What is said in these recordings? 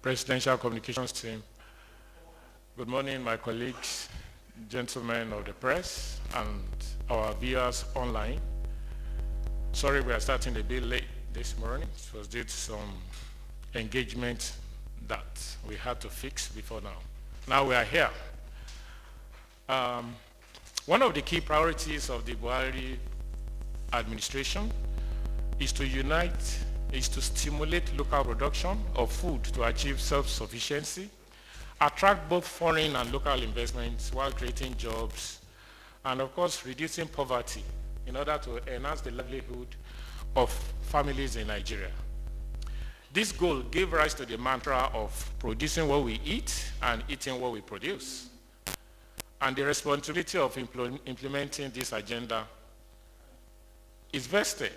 Presidential Communications Team. Good morning, my colleagues, gentlemen of the press, and our viewers online. Sorry we are starting a bit late this morning. It was due to some engagement that we had to fix before now. Now we are here. One of the key priorities of the Buhari administration is to stimulate local production of food to achieve self-sufficiency, attract both foreign and local investments while creating jobs, and of course reducing poverty in order to enhance the livelihood of families in Nigeria. This goal gave rise to the mantra of producing what we eat and eating what we produce. And the responsibility of implementing this agenda is vested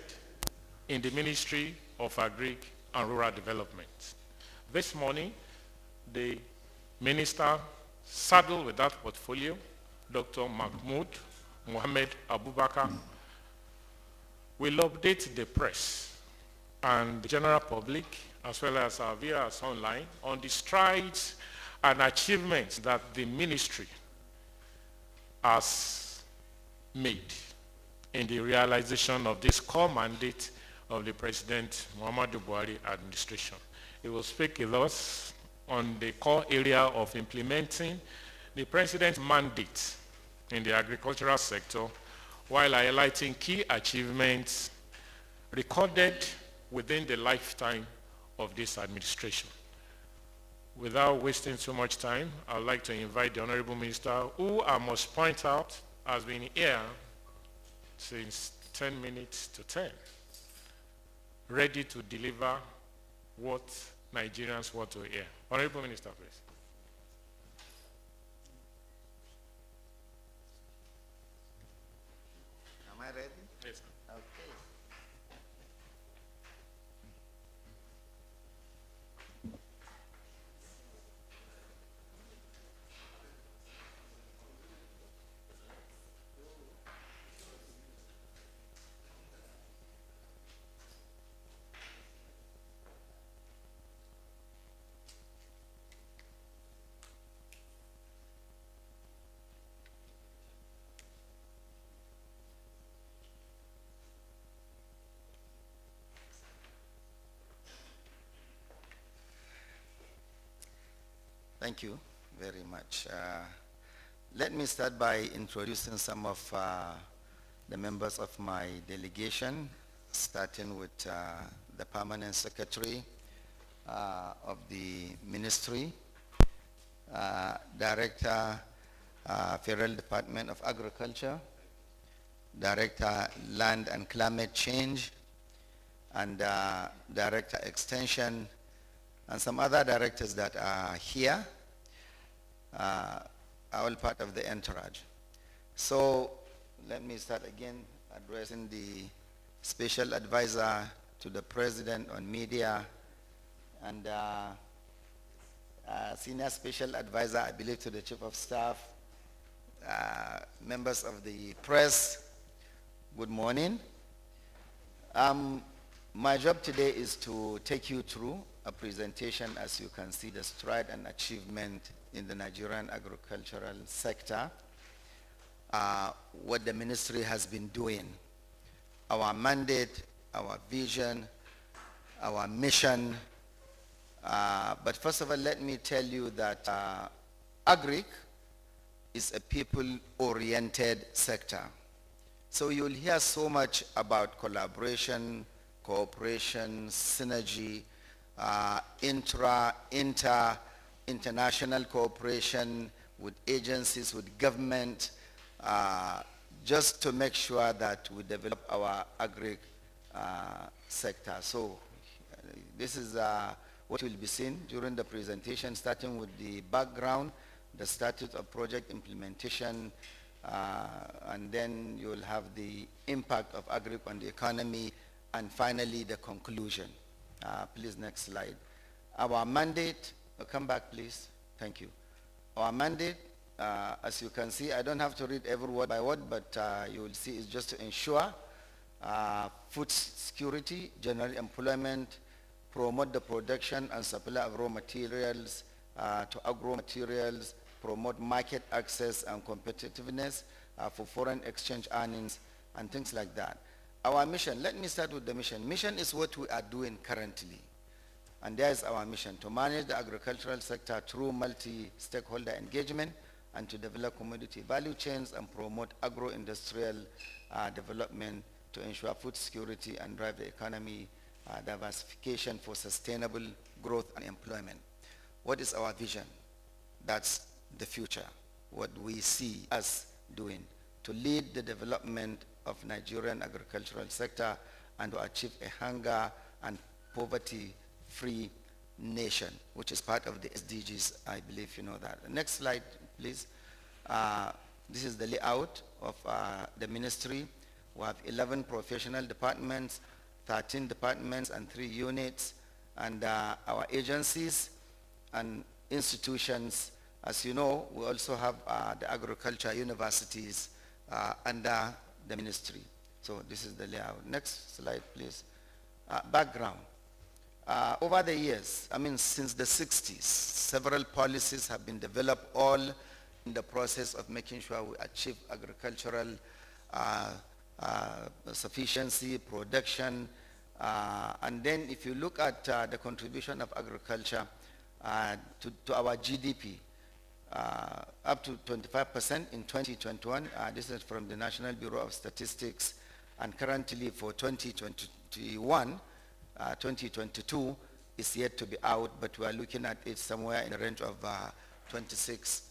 in the Ministry of Agri and Rural Development. This morning, the minister saddled with that portfolio, Dr. Mahmood Mohammed Abubakar, will update the press and the general public, as well as our viewers online, on the strides and achievements that the ministry has made in the realization of this core mandate of the President Muhammadu Buhari administration. He will speak with us on the core area of implementing the President's mandate in the agricultural sector, while highlighting key achievements recorded within the lifetime of this administration. Without wasting too much time, I would like to invite the Honorable Minister, who I must point out has been here since 10 minutes to 10, ready to deliver what Nigerians want to hear. Honorable Minister, please. Am I ready? Yes, sir. Okay. Thank you very much. Let me start by introducing some of the members of my delegation, starting with the Permanent Secretary of the Ministry, Director, Federal Department of Agriculture, Director, Land and Climate Change, and Director, Extension, and some other directors that are here, are all part of the entourage. So let me start again addressing the Special Advisor to the President on Media and Senior Special Advisor, I believe, to the Chief of Staff, members of the press, good morning. My job today is to take you through a presentation, as you can see, the stride and achievement in the Nigerian agricultural sector, what the ministry has been doing, our mandate, our vision, our mission. But first of all, let me tell you that agric is a people-oriented sector. So you'll hear so much about collaboration, cooperation, synergy, international cooperation with agencies, with government, just to make sure that we develop our agri sector. So this is what will be seen during the presentation, starting with the background, the status of project implementation, and then you will have the impact of agri on the economy, and finally the conclusion. Please, next slide. Our mandate, come back please, thank you. Our mandate, as you can see, I don't have to read every word by word, but you will see, is just to ensure food security, general employment, promote the production and supply of raw materials to agro materials, promote market access and competitiveness for foreign exchange earnings and things like that. Our mission, let me start with the mission. Mission is what we are doing currently. And there is our mission, to manage the agricultural sector through multi-stakeholder engagement and to develop commodity value chains and promote agro-industrial development to ensure food security and drive the economy diversification for sustainable growth and employment. What is our vision? That's the future, what we see us doing to lead the development of Nigerian agricultural sector and to achieve a hunger and poverty-free nation, which is part of the SDGs. I believe you know that. Next slide, please. This is the layout of the ministry. We have 11 professional departments, 13 departments and 3 units, and our agencies and institutions. As you know, we also have the agriculture universities under the ministry. So this is the layout. Next slide, please. Background. Over the years, I mean since the 60s, several policies have been developed, all in the process of making sure we achieve agricultural sufficiency, production, and then if you look at the contribution of agriculture to our GDP, up to 25% in 2021. This is from the National Bureau of Statistics, and currently for 2021, 2022 is yet to be out, but we are looking at it somewhere in the range of 26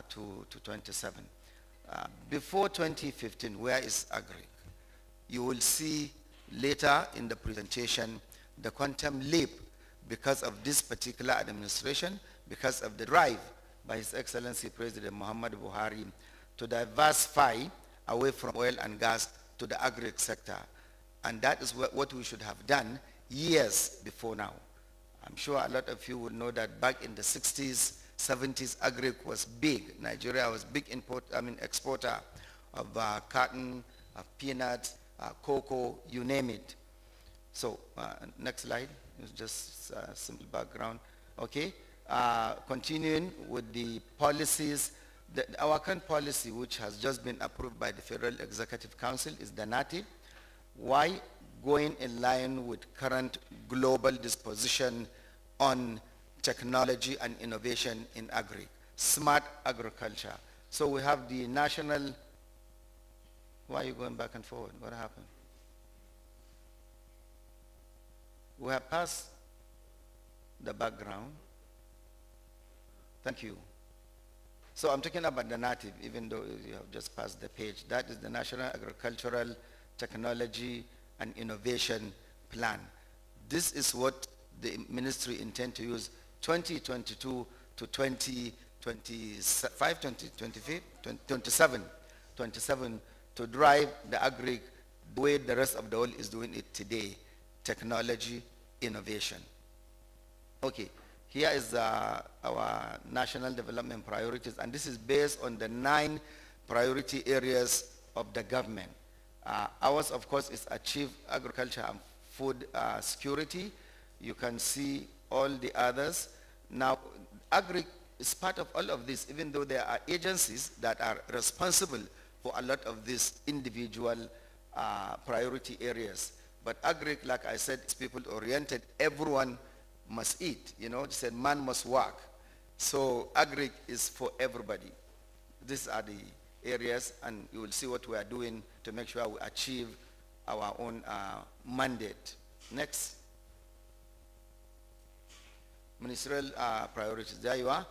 to 27. Before 2015, where is agri? You will see later in the presentation the quantum leap because of this particular administration, because of the drive by His Excellency President Muhammad Buhari to diversify away from oil and gas to the agri sector. And that is what we should have done years before now. I'm sure a lot of you would know that back in the 60s, 70s, agri was big. Nigeria was big exporter of cotton, of peanuts, cocoa, you name it. So next slide, it's just simple background. Okay, continuing with the policies, our current policy, which has just been approved by the Federal Executive Council, is the NATIV. Why? Going in line with current global disposition on technology and innovation in agri, smart agriculture. So we have the national, why are you going back and forward? What happened? We have passed the background. Thank you. So I'm talking about the NATIV, even though you have just passed the page. That is the National Agricultural Technology and Innovation Plan. This is what the ministry intend to use 2022 to 2025, 27 to drive the agri the way the rest of the world is doing it today, technology, innovation. Okay, here is our national development priorities, and this is based on the 9 priority areas of the government. Ours, of course, is achieve agriculture and food security. You can see all the others. Now, agri is part of all of this, even though there are agencies that are responsible for a lot of these individual priority areas. But agri, like I said, is people-oriented. Everyone must eat. You know, it said man must work. So agri is for everybody. These are the areas, and you will see what we are doing to make sure we achieve our own mandate. Next. Ministerial priorities. There you are.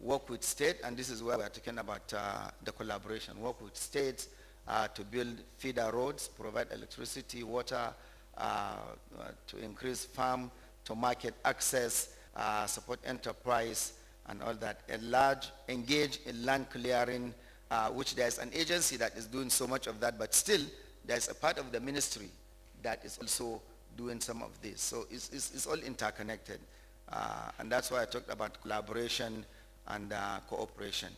Work with state, and this is where we are talking about the collaboration. Work with states to build feeder roads, provide electricity, water, to increase farm to market access, support enterprise, and all that. Engage in land clearing, which there's an agency that is doing so much of that, but still there's a part of the ministry that is also doing some of this. So it's all interconnected. And that's why I talked about collaboration and cooperation.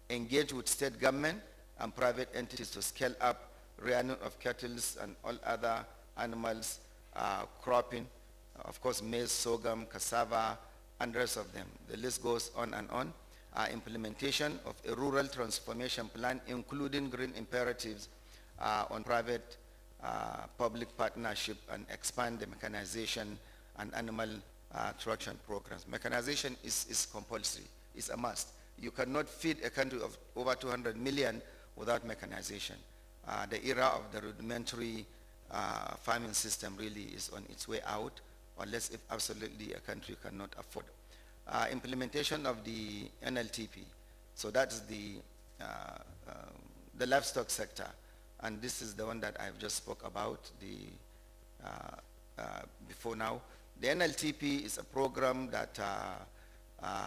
Engage with state government and private entities to scale up rearing of cattle and all other animals, cropping, of course, maize, sorghum, cassava, and the rest of them. The list goes on and on. Implementation of a rural transformation plan, including green imperatives on private public partnership, and expand the mechanization and animal traction programs. Mechanization is compulsory, it's a must. You cannot feed a country of over 200 million without mechanization. The era of the rudimentary farming system really is on its way out, unless if absolutely a country cannot afford. Implementation of the NLTP. So that's the livestock sector. And this is the one that I've just spoke about before now. The NLTP is a program that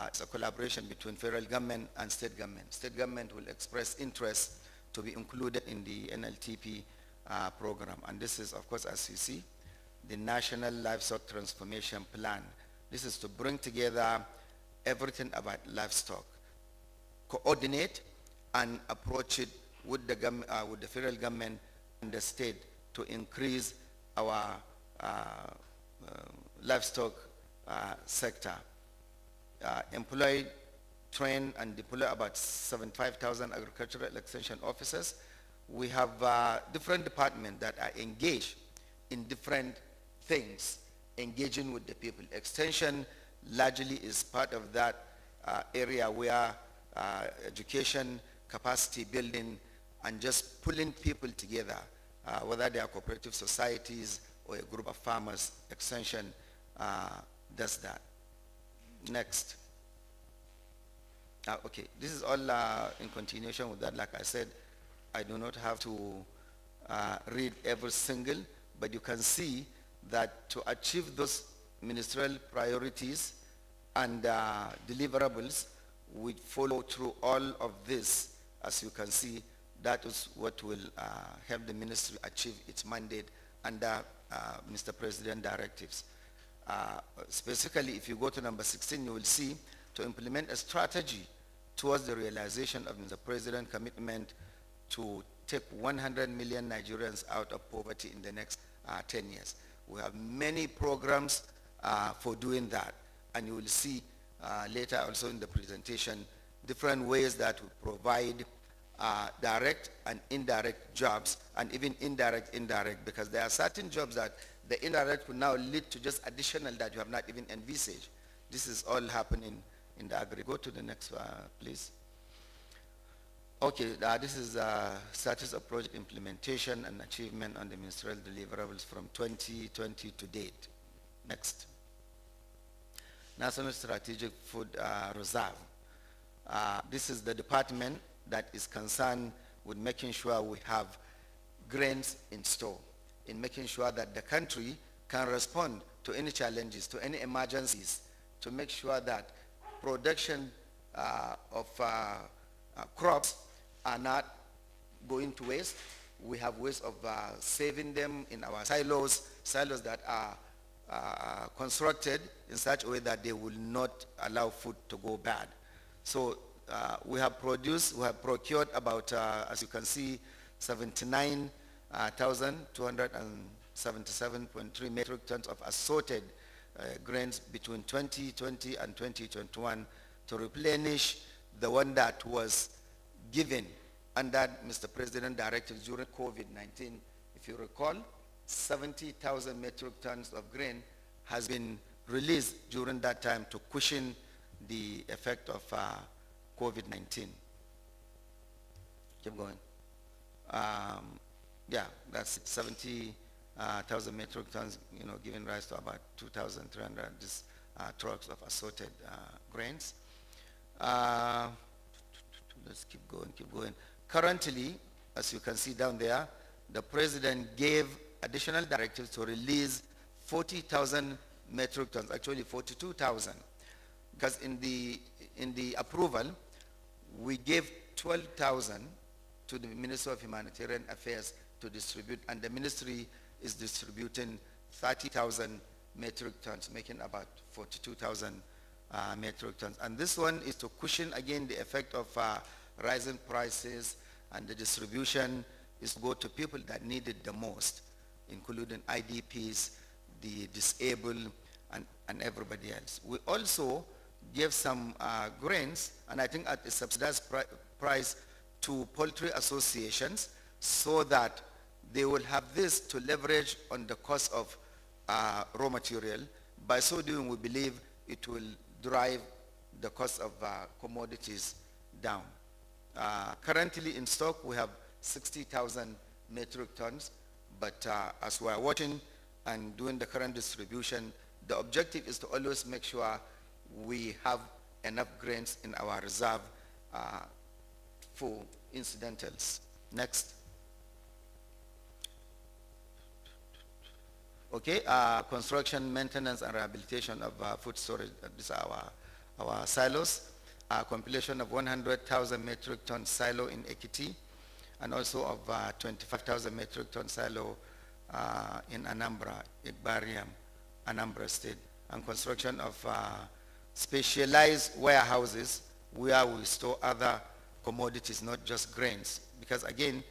it's a collaboration between federal government and state government. State government will express interest to be included in the NLTP program. And this is, of course, as you see, the National Livestock Transformation Plan. This is to bring together everything about livestock, coordinate and approach it with the federal government and the state to increase our livestock sector. Employ, train, and deploy about 75,000 agricultural extension officers. We have different departments that are engaged in different things, engaging with the people. Extension largely is part of that area where education, capacity building, and just pulling people together, whether they are cooperative societies or a group of farmers. Extension does that. Next. Okay, this is all in continuation with that. Like I said, I do not have to read every single, but you can see that to achieve those ministerial priorities and deliverables, we follow through all of this. As you can see, that is what will help the ministry achieve its mandate under Mr. President directives. Specifically, if you go to number 16, you will see to implement a strategy towards the realization of Mr. President's commitment to take 100 million Nigerians out of poverty in the next 10 years. We have many programs for doing that, and you will see later also in the presentation different ways that we provide direct and indirect jobs, and even indirect, because there are certain jobs that the indirect will now lead to just additional that you have not even envisaged. This is all happening in the agri. Go to the next please. Okay, this is status of project implementation and achievement on the ministerial deliverables from 2020 to date. Next. National Strategic Food Reserve. This is the department that is concerned with making sure we have grains in store, in making sure that the country can respond to any challenges, to any emergencies, to make sure that production of crops are not going to waste. We have ways of saving them in our silos that are constructed in such a way that they will not allow food to go bad. So we have procured about, as you can see, 79,277.3 metric tons of assorted grains between 2020 and 2021 to replenish the one that was given under Mr. President directives during COVID-19. If you recall, 70,000 metric tons of grain has been released during that time to cushion the effect of COVID-19. Keep going. Yeah, that's 70,000 metric tons, giving rise to about 2,300 trucks of assorted grains. Let's keep going. Currently, as you can see down there, the president gave additional directives to release 40,000 metric tons, actually 42,000, because in the approval, we gave 12,000 to the Ministry of Humanitarian Affairs to distribute, and the ministry is distributing 30,000 metric tons, making about 42,000 metric tons. And this one is to cushion again the effect of rising prices, and the distribution is to go to people that need it the most, including IDPs, the disabled, and everybody else. We also gave some grains, and I think at a subsidized price to poultry associations so that they will have this to leverage on the cost of raw material. By so doing, we believe it will drive the cost of commodities down. Currently in stock, we have 60,000 metric tons, but as we are watching and doing the current distribution, the objective is to always make sure we have enough grains in our reserve for incidentals. Next. Okay, construction, maintenance, and rehabilitation of food storage. These are our silos. Completion of 100,000 metric ton silo in Ekiti, and also of 25,000 metric ton silo in Anambra, Igbariam, Anambra State, and construction of specialized warehouses where we store other commodities, not just grains, because again,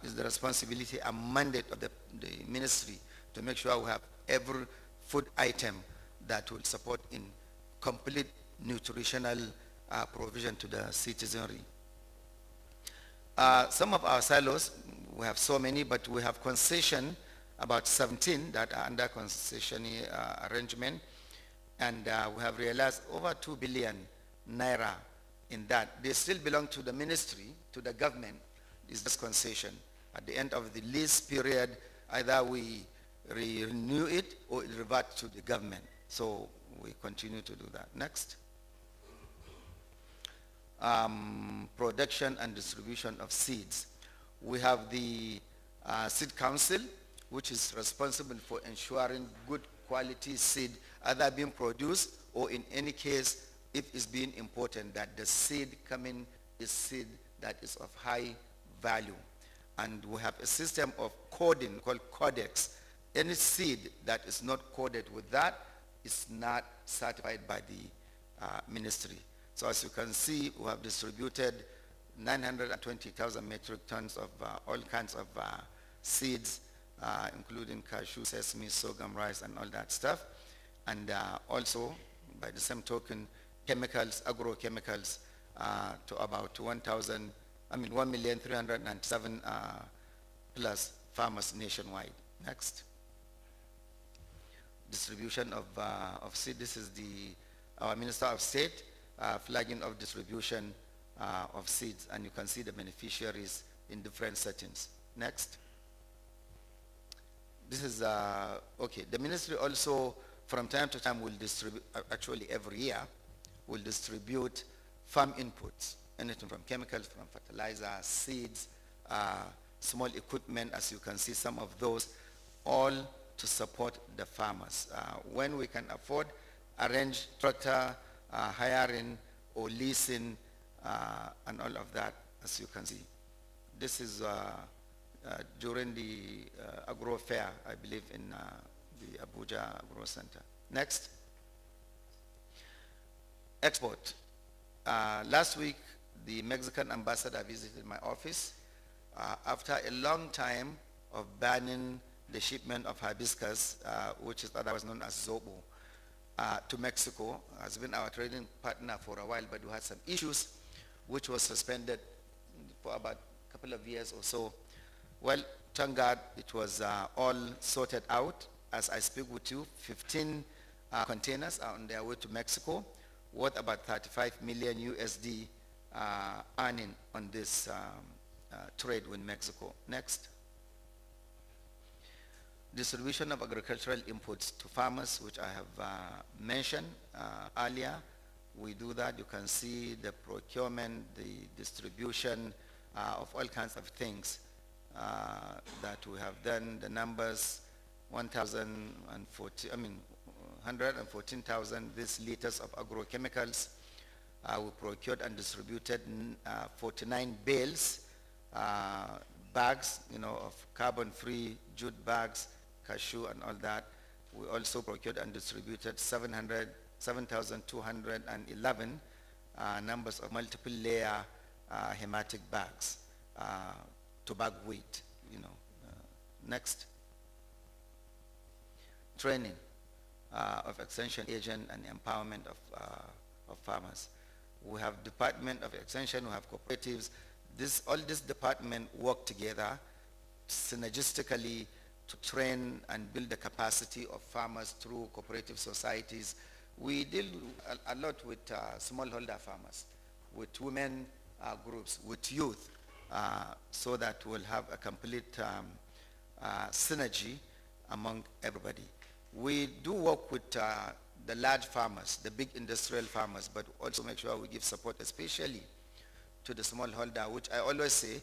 it's the responsibility and mandate of the ministry to make sure we have every food item that will support in complete nutritional provision to the citizenry. Some of our silos, we have so many, but we have concession, about 17 that are under concession arrangement, and we have realized over 2 billion naira in that. They still belong to the ministry, to the government. It's just concession. At the end of the lease period, either we renew it or it reverts to the government. So we continue to do that. Next. Production and distribution of seeds. We have the Seed Council, which is responsible for ensuring good quality seed either being produced or in any case, if it's being important, that the seed coming is seed that is of high value. And we have a system of coding called codex. Any seed that is not coded with that is not certified by the ministry. So as you can see, we have distributed 920,000 metric tons of all kinds of seeds, including cashew, sesame, sorghum, rice, and all that stuff. And also, by the same token, chemicals, agrochemicals, to about 1,397,000 plus farmers nationwide. Next. Distribution of seed. This is our Minister of State flagging of distribution of seeds, and you can see the beneficiaries in different settings. Next. This is, okay, the ministry also from time to time will distribute, actually every year, will distribute farm inputs, anything from chemicals, from fertilizer, seeds, small equipment, as you can see some of those, all to support the farmers. When we can afford, arrange tractor hiring or leasing and all of that, as you can see. This is during the agro fair, I believe, in the Abuja Agro Center. Next. Export. Last week, the Mexican ambassador visited my office after a long time of banning the shipment of hibiscus, which is otherwise known as zobo, to Mexico. Has been our trading partner for a while, but we had some issues which was suspended for about a couple of years or so. Well, thank God it was all sorted out. As I speak with you, 15 containers are on their way to Mexico, worth about 35 million USD earning on this trade with Mexico. Next. Distribution of agricultural inputs to farmers, which I have mentioned earlier. We do that. You can see the procurement, the distribution of all kinds of things that we have done. The numbers, 114,000 these liters of agrochemicals. We procured and distributed 49 bales, bags, of carbon-free jute bags, cashew and all that. We also procured and distributed 7,211 numbers of multiple layer hematic bags to bag weight, Next. Training. of extension agent and empowerment of farmers. We have Department of Extension, we have cooperatives. All this department work together synergistically to train and build the capacity of farmers through cooperative societies. We deal a lot with smallholder farmers, with women groups, with youth, so that we'll have a complete synergy among everybody. We do work with the large farmers, the big industrial farmers, but also make sure we give support especially to the smallholder, which I always say,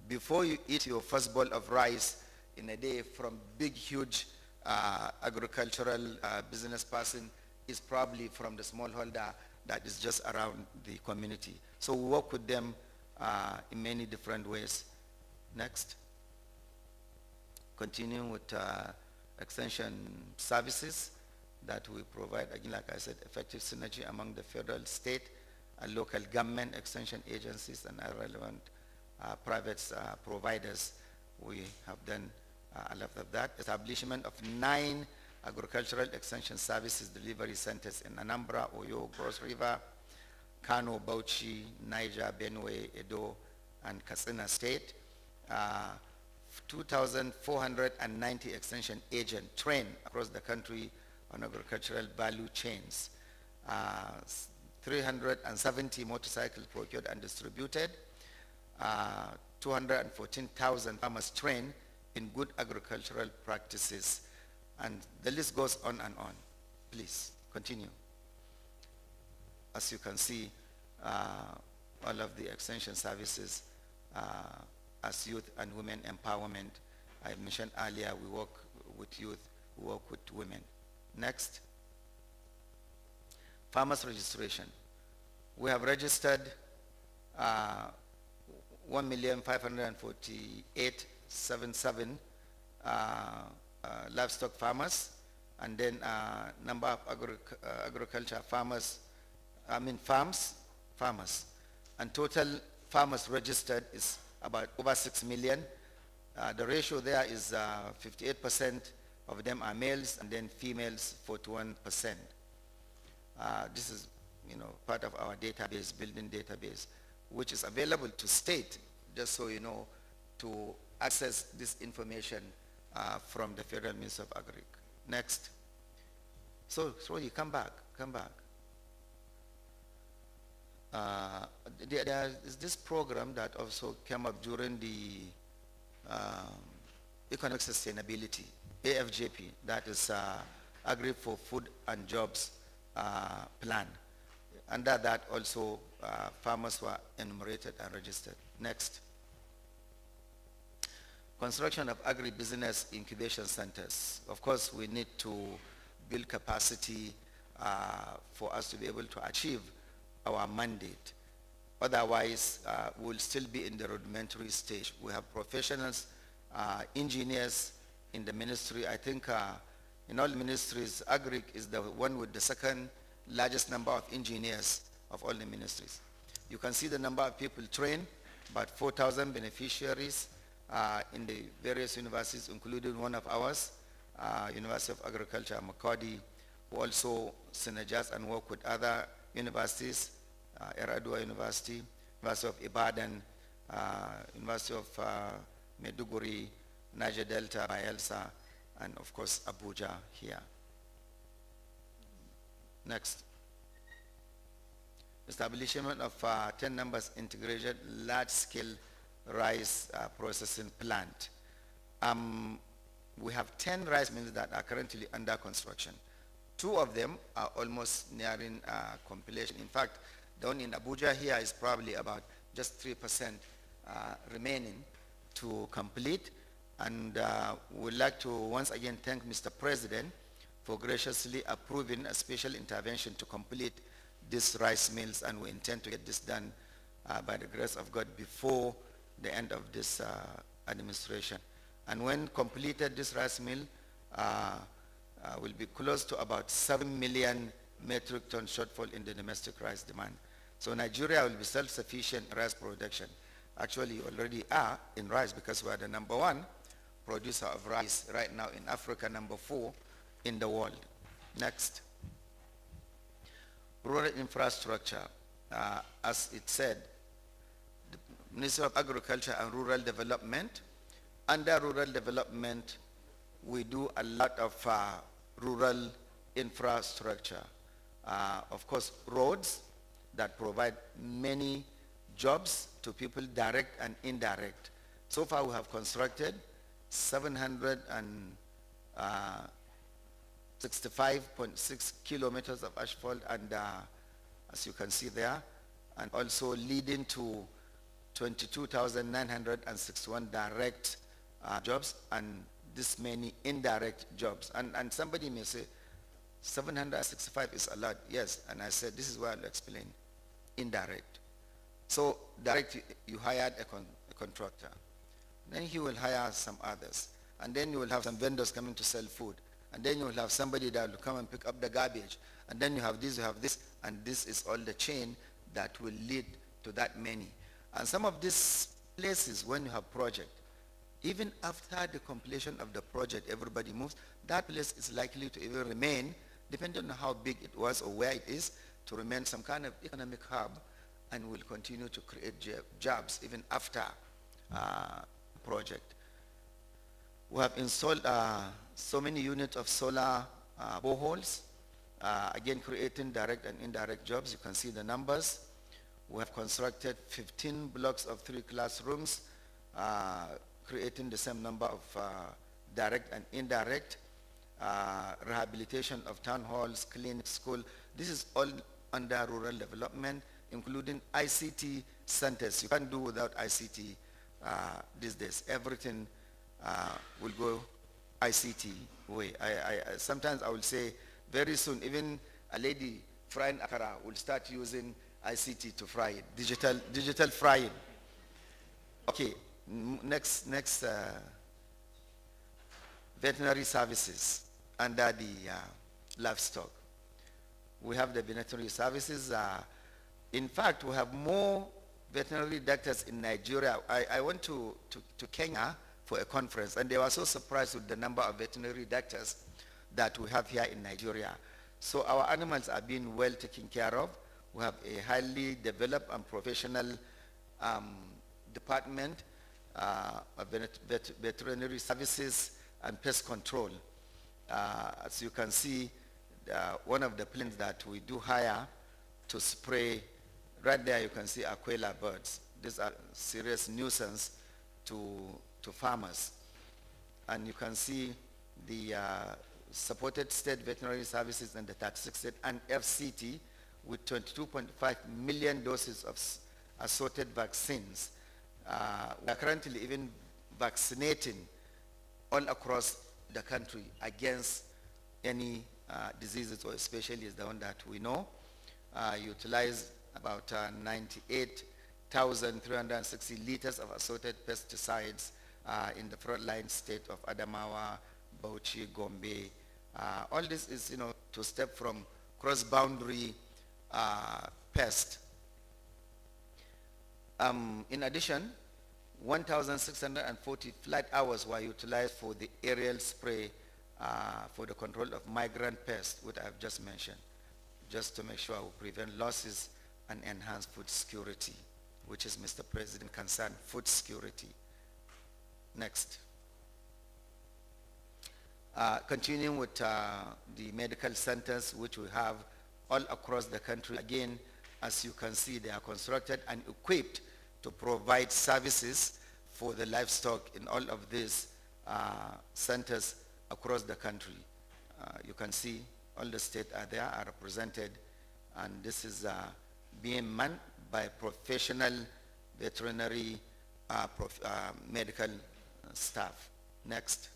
before you eat your first bowl of rice in a day from big, huge agricultural business person is probably from the smallholder that is just around the community. So we work with them in many different ways. Next. Continuing with extension services that we provide, again, like I said, effective synergy among the federal, state, and local government extension agencies and relevant private providers. We have done a lot of that. Establishment of 9 agricultural extension services delivery centers in Anambra, Oyo, Cross River, Kano, Bauchi, Niger, Benue, Edo, and Katsina State. 2,490 extension agents trained across the country on agricultural value chains. 370 motorcycles procured and distributed. 214,000 farmers trained in good agricultural practices. And the list goes on and on. Please, continue. As you can see, all of the extension services as youth and women empowerment. I mentioned earlier, we work with youth, we work with women. Next. Farmers registration. We have registered 1,548,77 livestock farmers, and then number of agriculture farmers, farmers. And total farmers registered is about over 6 million. The ratio there is 58% of them are males, and then females 41%. This is, part of our database, building database, which is available to state, just so you know, to access this information from the Federal Ministry of Agric. Next. So you come back. There is this program that also came up during the Economic Sustainability, AFJP, that is Agri for Food and Jobs plan. Under that also farmers were enumerated and registered. Next. Construction of agribusiness incubation centers. Of course, we need to build capacity for us to be able to achieve our mandate. Otherwise, we'll still be in the rudimentary stage. We have professionals, engineers in the ministry. I think in all ministries, Agric is the one with the second largest number of engineers of all the ministries. You can see the number of people trained, about 4,000 beneficiaries in the various universities, including one of ours, University of Agriculture, Makodi, who also synergize and work with other universities, Eradua University, University of Ibadan, University of Maiduguri, Niger Delta, Bayelsa, and of course Abuja here. Next. Establishment of 10 numbers integrated large-scale rice processing plant. We have 10 rice mills that are currently under construction. 2 of them are almost nearing completion. In fact, the one in Abuja here is probably about just 3% remaining to complete. And we'd like to once again thank Mr. President for graciously approving a special intervention to complete these rice mills, and we intend to get this done by the grace of God before the end of this administration. And when completed, this rice mill will be close to about 7 million metric ton shortfall in the domestic rice demand. So Nigeria will be self-sufficient in rice production. Actually, already are in rice because we are the #1 producer of rice right now in Africa, #4 in the world. Next. Rural infrastructure. As it said, the Ministry of Agriculture and Rural Development. Under rural development, we do a lot of rural infrastructure. Of course, roads that provide many jobs to people, direct and indirect. So far, we have constructed 765.6 kilometers of asphalt, and as you can see there, and also leading to 22,961 direct jobs and this many indirect jobs. And somebody may say, 765 is a lot. Yes, and I said, this is what I'll explain. Indirect. So direct, you hired a contractor. Then he will hire some others. And then you will have some vendors coming to sell food. And then you will have somebody that will come and pick up the garbage. And then you have this, and this is all the chain that will lead to that many. And some of these places, when you have project, even after the completion of the project, everybody moves, that place is likely to even remain, depending on how big it was or where it is, to remain some kind of economic hub, and will continue to create jobs even after project. We have installed so many units of solar boreholes, again creating direct and indirect jobs. You can see the numbers. We have constructed 15 blocks of 3 classrooms, creating the same number of direct and indirect, rehabilitation of town halls, clinics, school. This is all under rural development, including ICT centers. You can't do without ICT these days. Everything will go ICT way. Sometimes I will say very soon, even a lady frying akara will start using ICT to fry it, digital frying. Okay, next, veterinary services under the livestock. We have the veterinary services. In fact, we have more veterinary doctors in Nigeria. I went to Kenya for a conference, and they were so surprised with the number of veterinary doctors that we have here in Nigeria. So our animals are being well taken care of. We have a highly developed and professional department of veterinary services and pest control. As you can see, one of the planes that we do hire to spray, right there you can see aquila birds. These are serious nuisance to farmers. And you can see the supported state veterinary services in the 36 state and FCT with 22.5 million doses of assorted vaccines. We are currently even vaccinating all across the country against any diseases, or especially the one that we know. Utilize about 98,360 liters of assorted pesticides in the frontline state of Adamawa, Bauchi, Gombe. All this is, to step from cross-boundary pest. In addition, 1,640 flight hours were utilized for the aerial spray for the control of migrant pests, which I have just mentioned, just to make sure we prevent losses and enhance food security, which is Mr. President concerned, food security. Next. Continuing with the medical centers, which we have all across the country. Again, as you can see, they are constructed and equipped to provide services for the livestock in all of these centers across the country. You can see all the states are there, are represented, and this is being manned by professional veterinary medical staff. Next.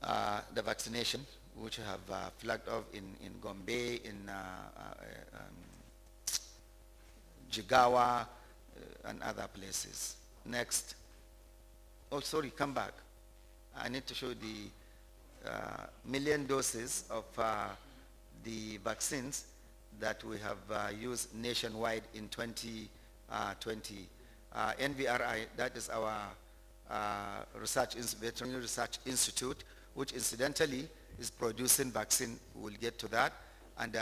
The vaccination, which have flagged off in Gombe, in Jigawa, and other places. Next. Oh, sorry, come back. I need to show the million doses of the vaccines that we have used nationwide in 2020. NVRI, that is our veterinary research institute, which incidentally is producing vaccine. We'll get to that. And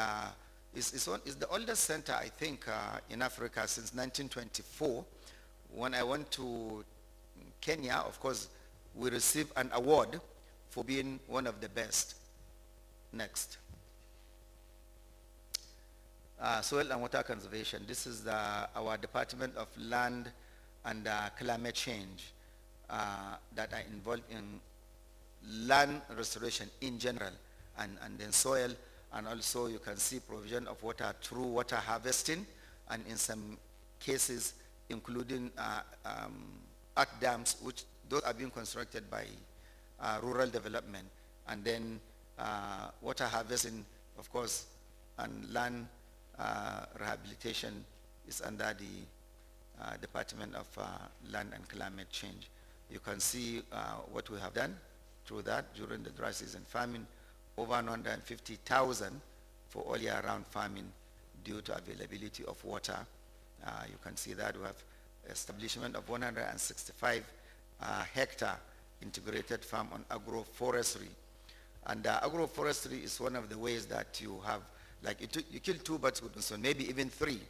it's the oldest center, I think, in Africa since 1924. When I went to Kenya, of course, we received an award for being one of the best. Next. Soil and water conservation. This is our Department of Land and Climate Change that are involved in land restoration in general and then soil, and also you can see provision of water through water harvesting, and in some cases including arch dams, which those are being constructed by rural development, and then water harvesting, of course, and land rehabilitation is under the Department of Land and Climate Change. You can see what we have done through that during the dry season farming, over 150,000 for all year round farming due to availability of water. You can see that we have establishment of 165 hectare integrated farm on agroforestry. And agroforestry is one of the ways that you have, like you kill two birds with one stone, maybe even three.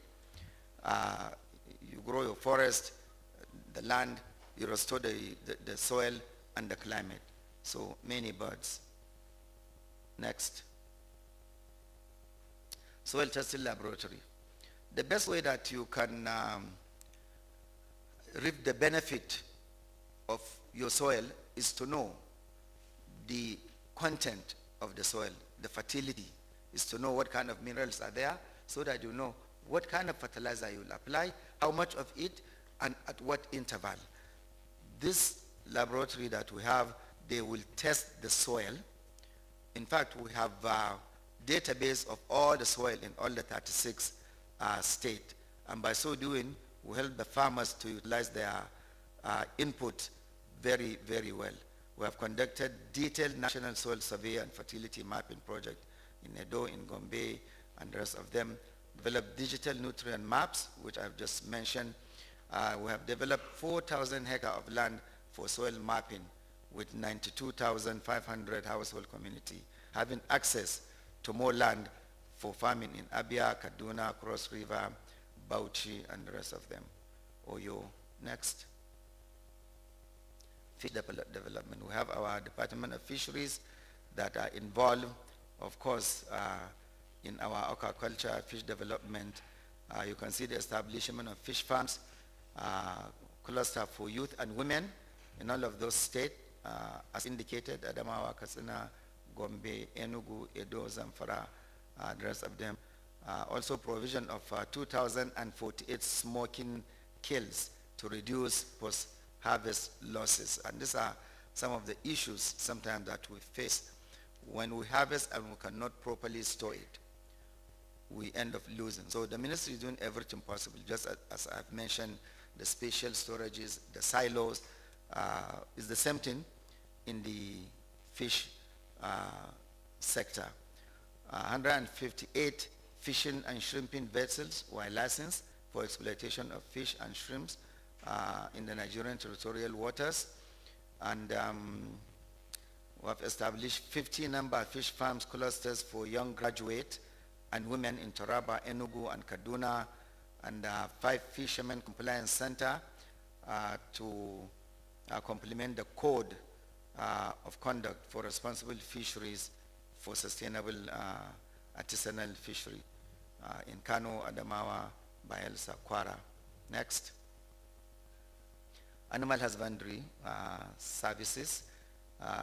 You grow your forest, the land, you restore the soil and the climate. So many birds. Next. Soil testing laboratory. The best way that you can reap the benefit of your soil is to know the content of the soil, the fertility, is to know what kind of minerals are there, so that you know what kind of fertilizer you will apply, how much of it, and at what interval. This laboratory that we have, they will test the soil. In fact, we have a database of all the soil in all the 36 states, and by so doing, we help the farmers to utilize their input very, very well. We have conducted detailed national soil survey and fertility mapping project in Edo, in Gombe, and the rest of them. Developed digital nutrient maps, which I've just mentioned. We have developed 4,000 hectares of land for soil mapping, with 92,500 household community having access to more land for farming in Abia, Kaduna, Cross River, Bauchi, and the rest of them. Oyo. Next. Fish development. We have our Department of Fisheries that are involved, of course, in our aquaculture, fish development. You can see the establishment of fish farms, cluster for youth and women in all of those states, as indicated, Adamawa, Katsina, Gombe, Enugu, Edo, Zamfara, the rest of them. Also provision of 2,048 smoking kills to reduce post-harvest losses. And these are some of the issues sometimes that we face. When we harvest and we cannot properly store it, we end up losing. So the ministry is doing everything possible, just as I've mentioned, the spatial storages, the silos, is the same thing in the fish sector. 158 fishing and shrimping vessels were licensed for exploitation of fish and shrimps in the Nigerian territorial waters. And we have established 50 number of fish farms clusters for young graduates and women in Taraba, Enugu, and Kaduna, and 5 fishermen compliance center to complement the code of conduct for responsible fisheries for sustainable artisanal fishery in Kano, Adamawa, Bayelsa, Kwara. Next. Animal husbandry services,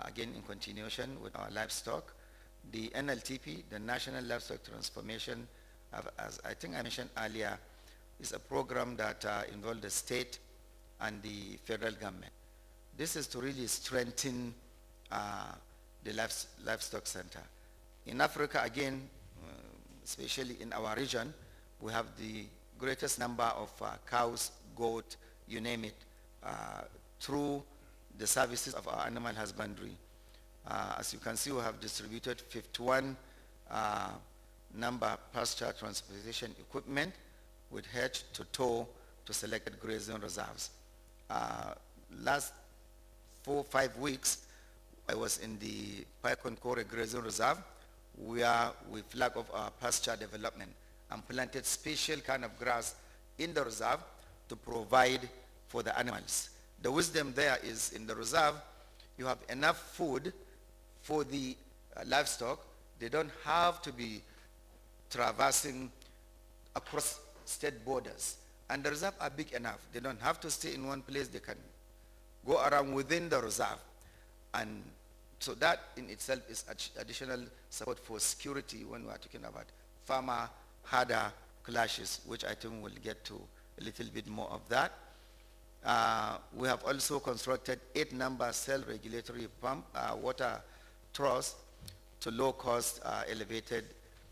again in continuation with our livestock. The NLTP, the National Livestock Transformation, as I think I mentioned earlier, is a program that involves the state and the federal government. This is to really strengthen the livestock center. In Africa, again, especially in our region, we have the greatest number of cows, goat, you name it, through the services of our animal husbandry. As you can see, we have distributed 51 number pasture transportation equipment with head to toe to selected grazing reserves. Last 4 or 5 weeks, I was in the Paikoncore Grazing Reserve where we flag off our pasture development and planted special kind of grass in the reserve to provide for the animals. The wisdom there is in the reserve, you have enough food for the livestock. They don't have to be traversing across state borders. And the reserve are big enough. They don't have to stay in one place. They can go around within the reserve. And so that in itself is additional support for security when we are talking about farmer-herder clashes, which I think we'll get to a little bit more of that. We have also constructed 8-number self-regulatory pump water troughs to low-cost elevated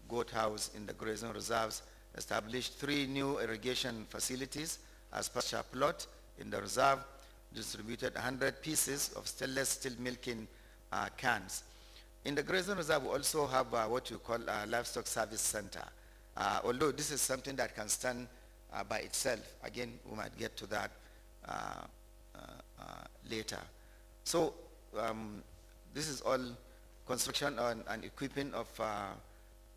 goat house in the grazing reserves, established 3 new irrigation facilities as pasture plot in the reserve, distributed 100 pieces of stainless steel milking cans. In the grazing reserve, we also have what you call a livestock service center. Although this is something that can stand by itself. Again, we might get to that later. So this is all construction and equipping of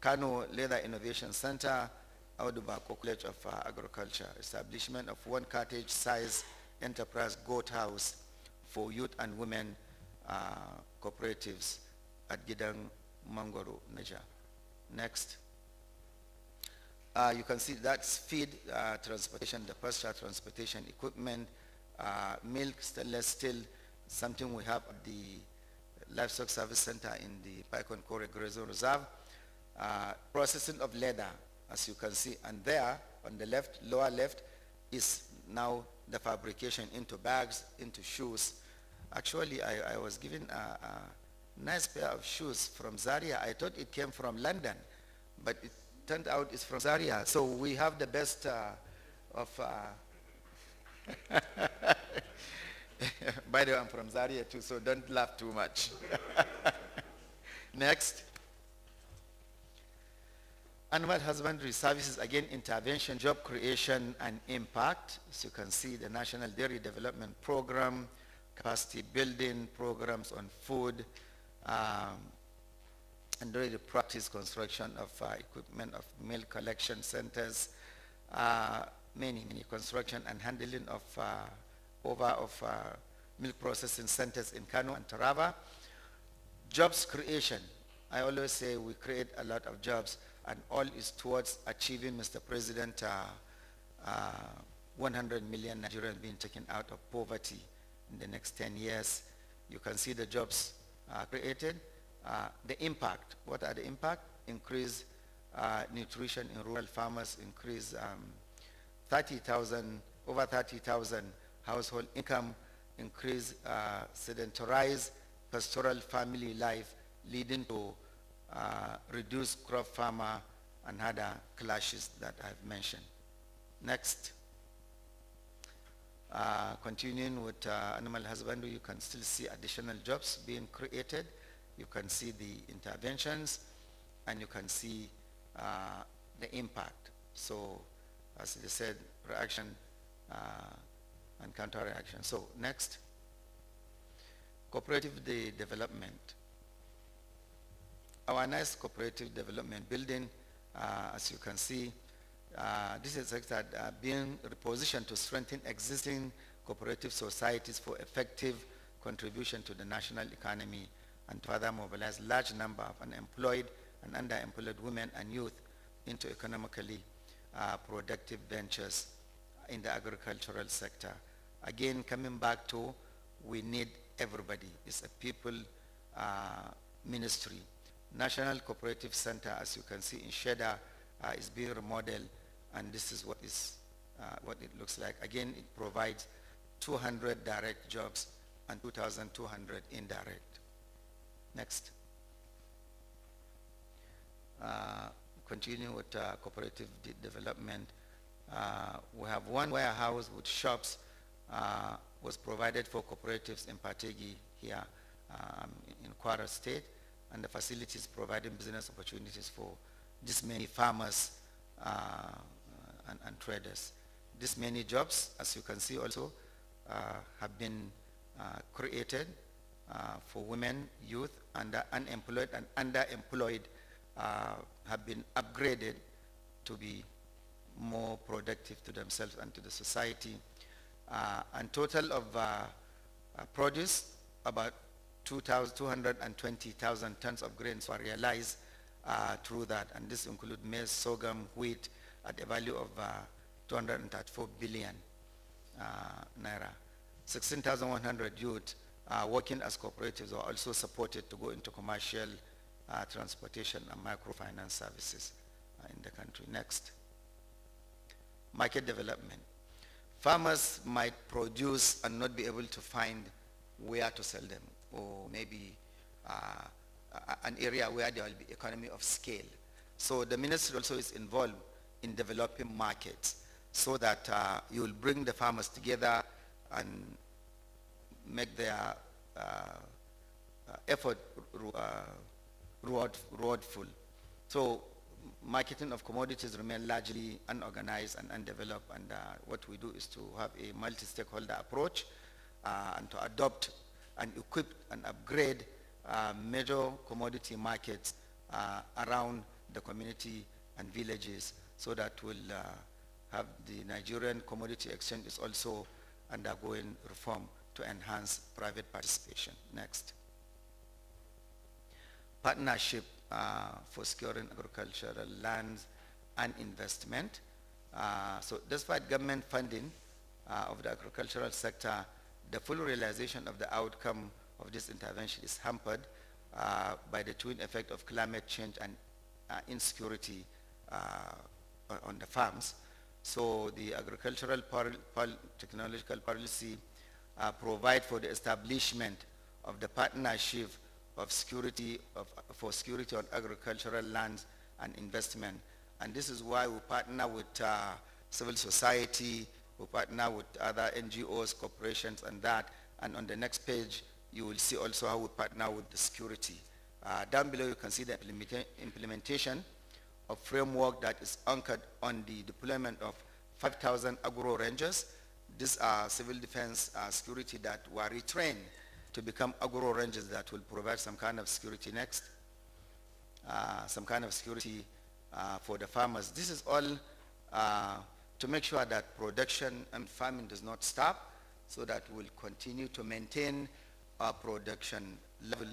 Kano Leather Innovation Center, Audubako College of Agriculture, establishment of 1 cottage size enterprise goat house for youth and women cooperatives at Gidang, Mangoro, Niger. Next. You can see that's feed transportation, the pasture transportation equipment, milk, stainless steel, something we have at the Livestock Service Center in the Paikoncore Grazing Reserve. Processing of leather, as you can see, and there on the left, lower left, is now the fabrication into bags, into shoes. Actually, I was given a nice pair of shoes from Zaria. I thought it came from London, but it turned out it's from Zaria. So we have the best of... By the way, I'm from Zaria too, so don't laugh too much. Next. Animal husbandry services, again, intervention, job creation, and impact. As you can see, the National Dairy Development Program, capacity building programs on food, and already practice construction of equipment of milk collection centers, many construction and handling of milk processing centers in Kano and Taraba. Jobs creation. I always say we create a lot of jobs, and all is towards achieving, Mr. President, 100 million Nigerians being taken out of poverty in the next 10 years. You can see the jobs created. The impact, what are the impact? Increase nutrition in rural farmers, increase over 30,000 household income, increase sedentarize pastoral family life, leading to reduced crop farmer and other clashes that I've mentioned. Next. Continuing with animal husbandry, you can still see additional jobs being created. You can see the interventions, and you can see the impact. So, as they said, reaction and counter-reaction. So, next. Cooperative development. Our nice cooperative development building, as you can see, this is a sector being repositioned to strengthen existing cooperative societies for effective contribution to the national economy and to further mobilize large number of unemployed and underemployed women and youth into economically productive ventures in the agricultural sector. Again, coming back to, we need everybody. It's a people ministry. National Cooperative Center, as you can see in Sheda, is being remodeled, and this is what it looks like. Again, it provides 200 direct jobs and 2,200 indirect. Next. Continue with cooperative development. We have one warehouse with shops was provided for cooperatives in Pategi here in Kwara State, and the facilities providing business opportunities for this many farmers and traders. This many jobs, as you can see also, have been created for women, youth, unemployed and underemployed have been upgraded to be more productive to themselves and to the society. And total of produce, about 220,000 tons of grains were realized through that, and this includes maize, sorghum, wheat at a value of 234 billion naira. 16,100 youth working as cooperatives were also supported to go into commercial transportation and microfinance services in the country. Next. Market development. Farmers might produce and not be able to find where to sell them, or maybe an area where there will be economy of scale. So the ministry also is involved in developing markets so that you will bring the farmers together and make their effort rewardful. So marketing of commodities remain largely unorganized and undeveloped, and what we do is to have a multi-stakeholder approach and to adopt and equip and upgrade major commodity markets around the community and villages, so that we'll have the Nigerian Commodity Exchange is also undergoing reform to enhance private participation. Next. Partnership for securing agricultural lands and investment. So despite government funding of the agricultural sector, the full realization of the outcome of this intervention is hampered by the twin effect of climate change and insecurity on the farms. So the agricultural technological policy provide for the establishment of the partnership of security for security on agricultural lands and investment, and this is why we partner with civil society, we partner with other NGOs, corporations, and that. And on the next page, you will see also how we partner with the security. Down below, you can see the implementation of framework that is anchored on the deployment of 5,000 agro rangers. These are civil defense security that were retrained to become agro rangers that will provide some kind of security. Next. Some kind of security for the farmers. This is all to make sure that production and farming does not stop, so that we'll continue to maintain our production level,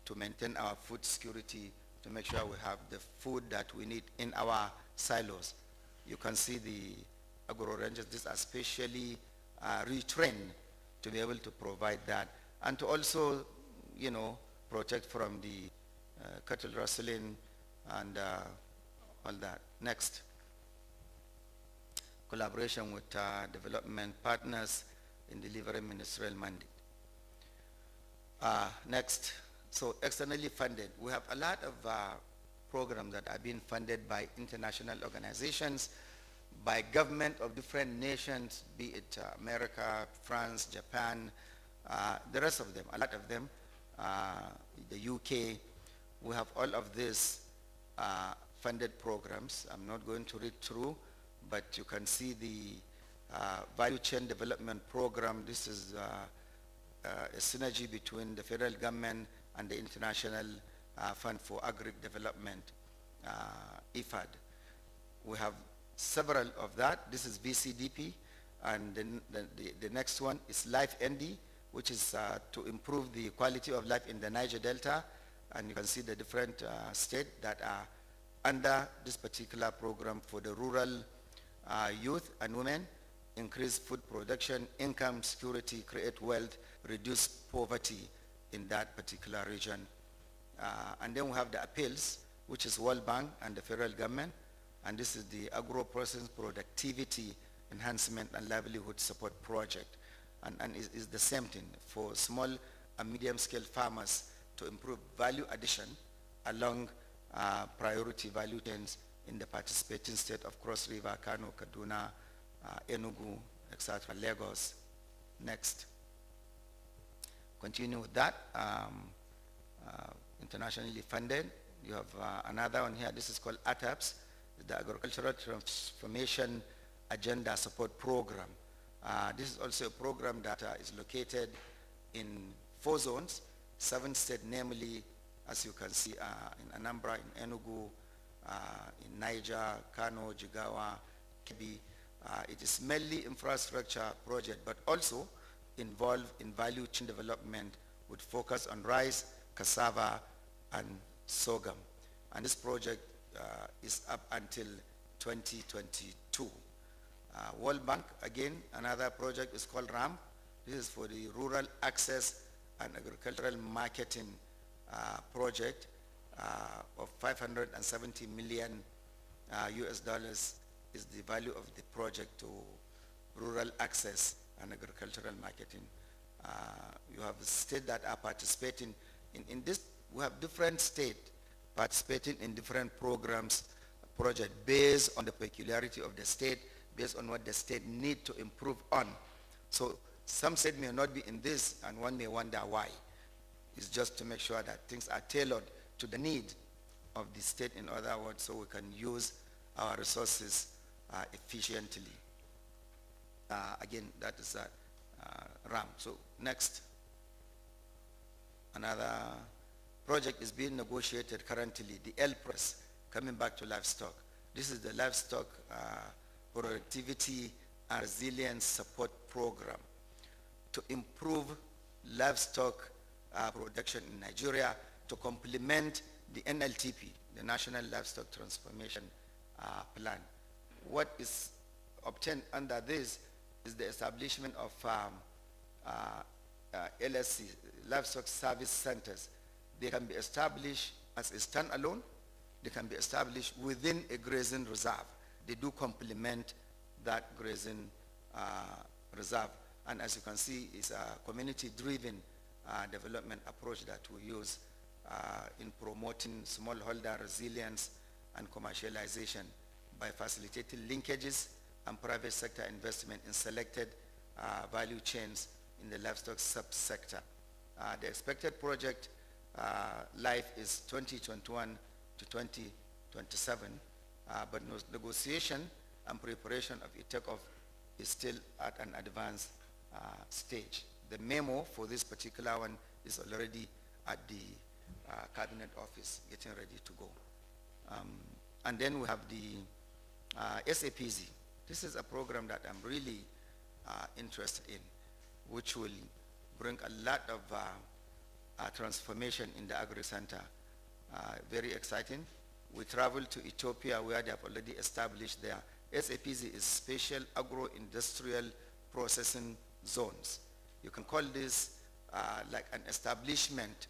to maintain our food security, to make sure we have the food that we need in our silos. You can see the agro rangers. These are specially retrained to be able to provide that, and to also, protect from the cattle rustling and all that. Next. Collaboration with development partners in delivering ministerial mandate. Next. So externally funded. We have a lot of programs that are being funded by international organizations, by government of different nations, be it America, France, Japan, the rest of them, a lot of them, the UK. We have all of these funded programs. I'm not going to read through, but you can see the value chain development program. This is a synergy between the federal government and the International Fund for Agri-Development, IFAD. We have several of that. This is VCDP, and the next one is Life ND, which is to improve the quality of life in the Niger Delta, and you can see the different states that are under this particular program for the rural youth and women: increase food production, income security, create wealth, reduce poverty in that particular region. And then we have the appeals, which is World Bank and the federal government, and this is the agro-processing productivity enhancement and livelihood support project. And it's the same thing for small and medium-scale farmers to improve value addition along priority value chains in the participating state of Cross River, Kano, Kaduna, Enugu, etc., Lagos. Next. Continue with that. Internationally funded. You have another one here. This is called ATAPS, the Agricultural Transformation Agenda Support Program. This is also a program that is located in 4 zones. 7 states, namely, as you can see, in Anambra, in Enugu, in Niger, Kano, Jigawa, Kebbi. It is mainly infrastructure project, but also involved in value chain development with focus on rice, cassava, and sorghum. And this project is up until 2022. World Bank, again, another project is called RAM. This is for the Rural Access and Agricultural Marketing project of 570 million US dollars is the value of the project to rural access and agricultural marketing. You have states that are participating in this. We have different states participating in different programs, project based on the peculiarity of the state, based on what the state need to improve on. So some state may not be in this, and one may wonder why. It's just to make sure that things are tailored to the need of the state, in other words, so we can use our resources efficiently. Again, that is RAM. So next, another project is being negotiated currently, the LPRES, coming back to livestock. This is the livestock productivity and resilience support program to improve livestock production in Nigeria to complement the NLTP, the National Livestock Transformation Plan. What is obtained under this is the establishment of LSC, Livestock Service Centers. They can be established as a standalone. They can be established within a grazing reserve. They do complement that grazing reserve. And as you can see, it's a community-driven development approach that we use in promoting smallholder resilience and commercialization by facilitating linkages and private sector investment in selected value chains in the livestock subsector. The expected project life is 2021 to 2027, but negotiation and preparation of a takeoff is still at an advanced stage. The memo for this particular one is already at the cabinet office, getting ready to go. And then we have the SAPZ. This is a program that I'm really interested in, which will bring a lot of transformation in the agri-center. Very exciting. We traveled to Ethiopia where they have already established their SAPZ is Special Agro-Industrial Processing Zones. You can call this like an establishment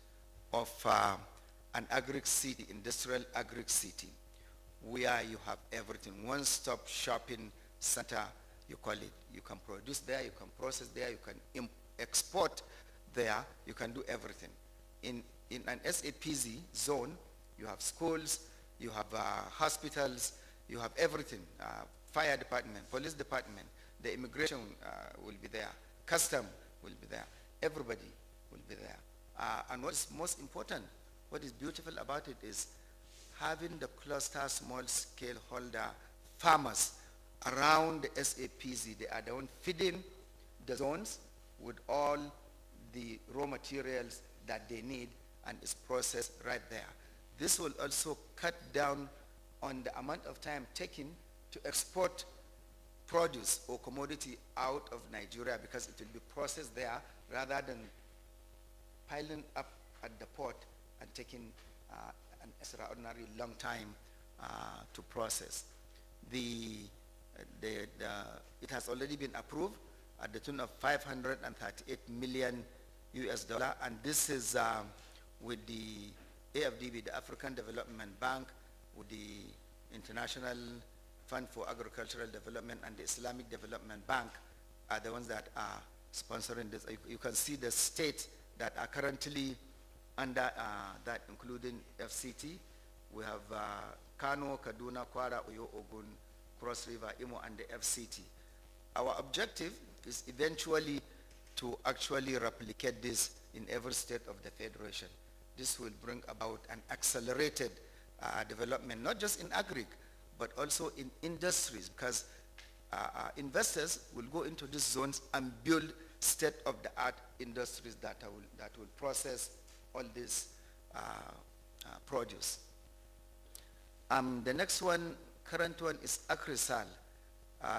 of an agri-city, industrial agri-city, where you have everything, one-stop shopping center, you call it. You can produce there, you can process there, you can export there, you can do everything. In an SAPZ zone, you have schools, you have hospitals, you have everything, fire department, police department, the immigration will be there, custom will be there, everybody will be there. And what's most important, what is beautiful about it is having the cluster small-scale holder farmers around the SAPZ. They are the one feeding the zones with all the raw materials that they need, and is processed right there. This will also cut down on the amount of time taken to export produce or commodity out of Nigeria, because it will be processed there rather than piling up at the port and taking an extraordinary long time to process. It has already been approved at the tune of 538 million US dollar, and this is with the AFDB, the African Development Bank, with the International Fund for Agricultural Development and the Islamic Development Bank are the ones that are sponsoring this. You can see the states that are currently under that, including FCT. We have Kano, Kaduna, Kwara, Oyo, Ogun, Cross River, Imo, and the FCT. Our objective is eventually to actually replicate this in every state of the Federation. This will bring about an accelerated development, not just in agri, but also in industries, because investors will go into these zones and build state-of-the-art industries that will process all this produce. The next one, current one, is AgriSal.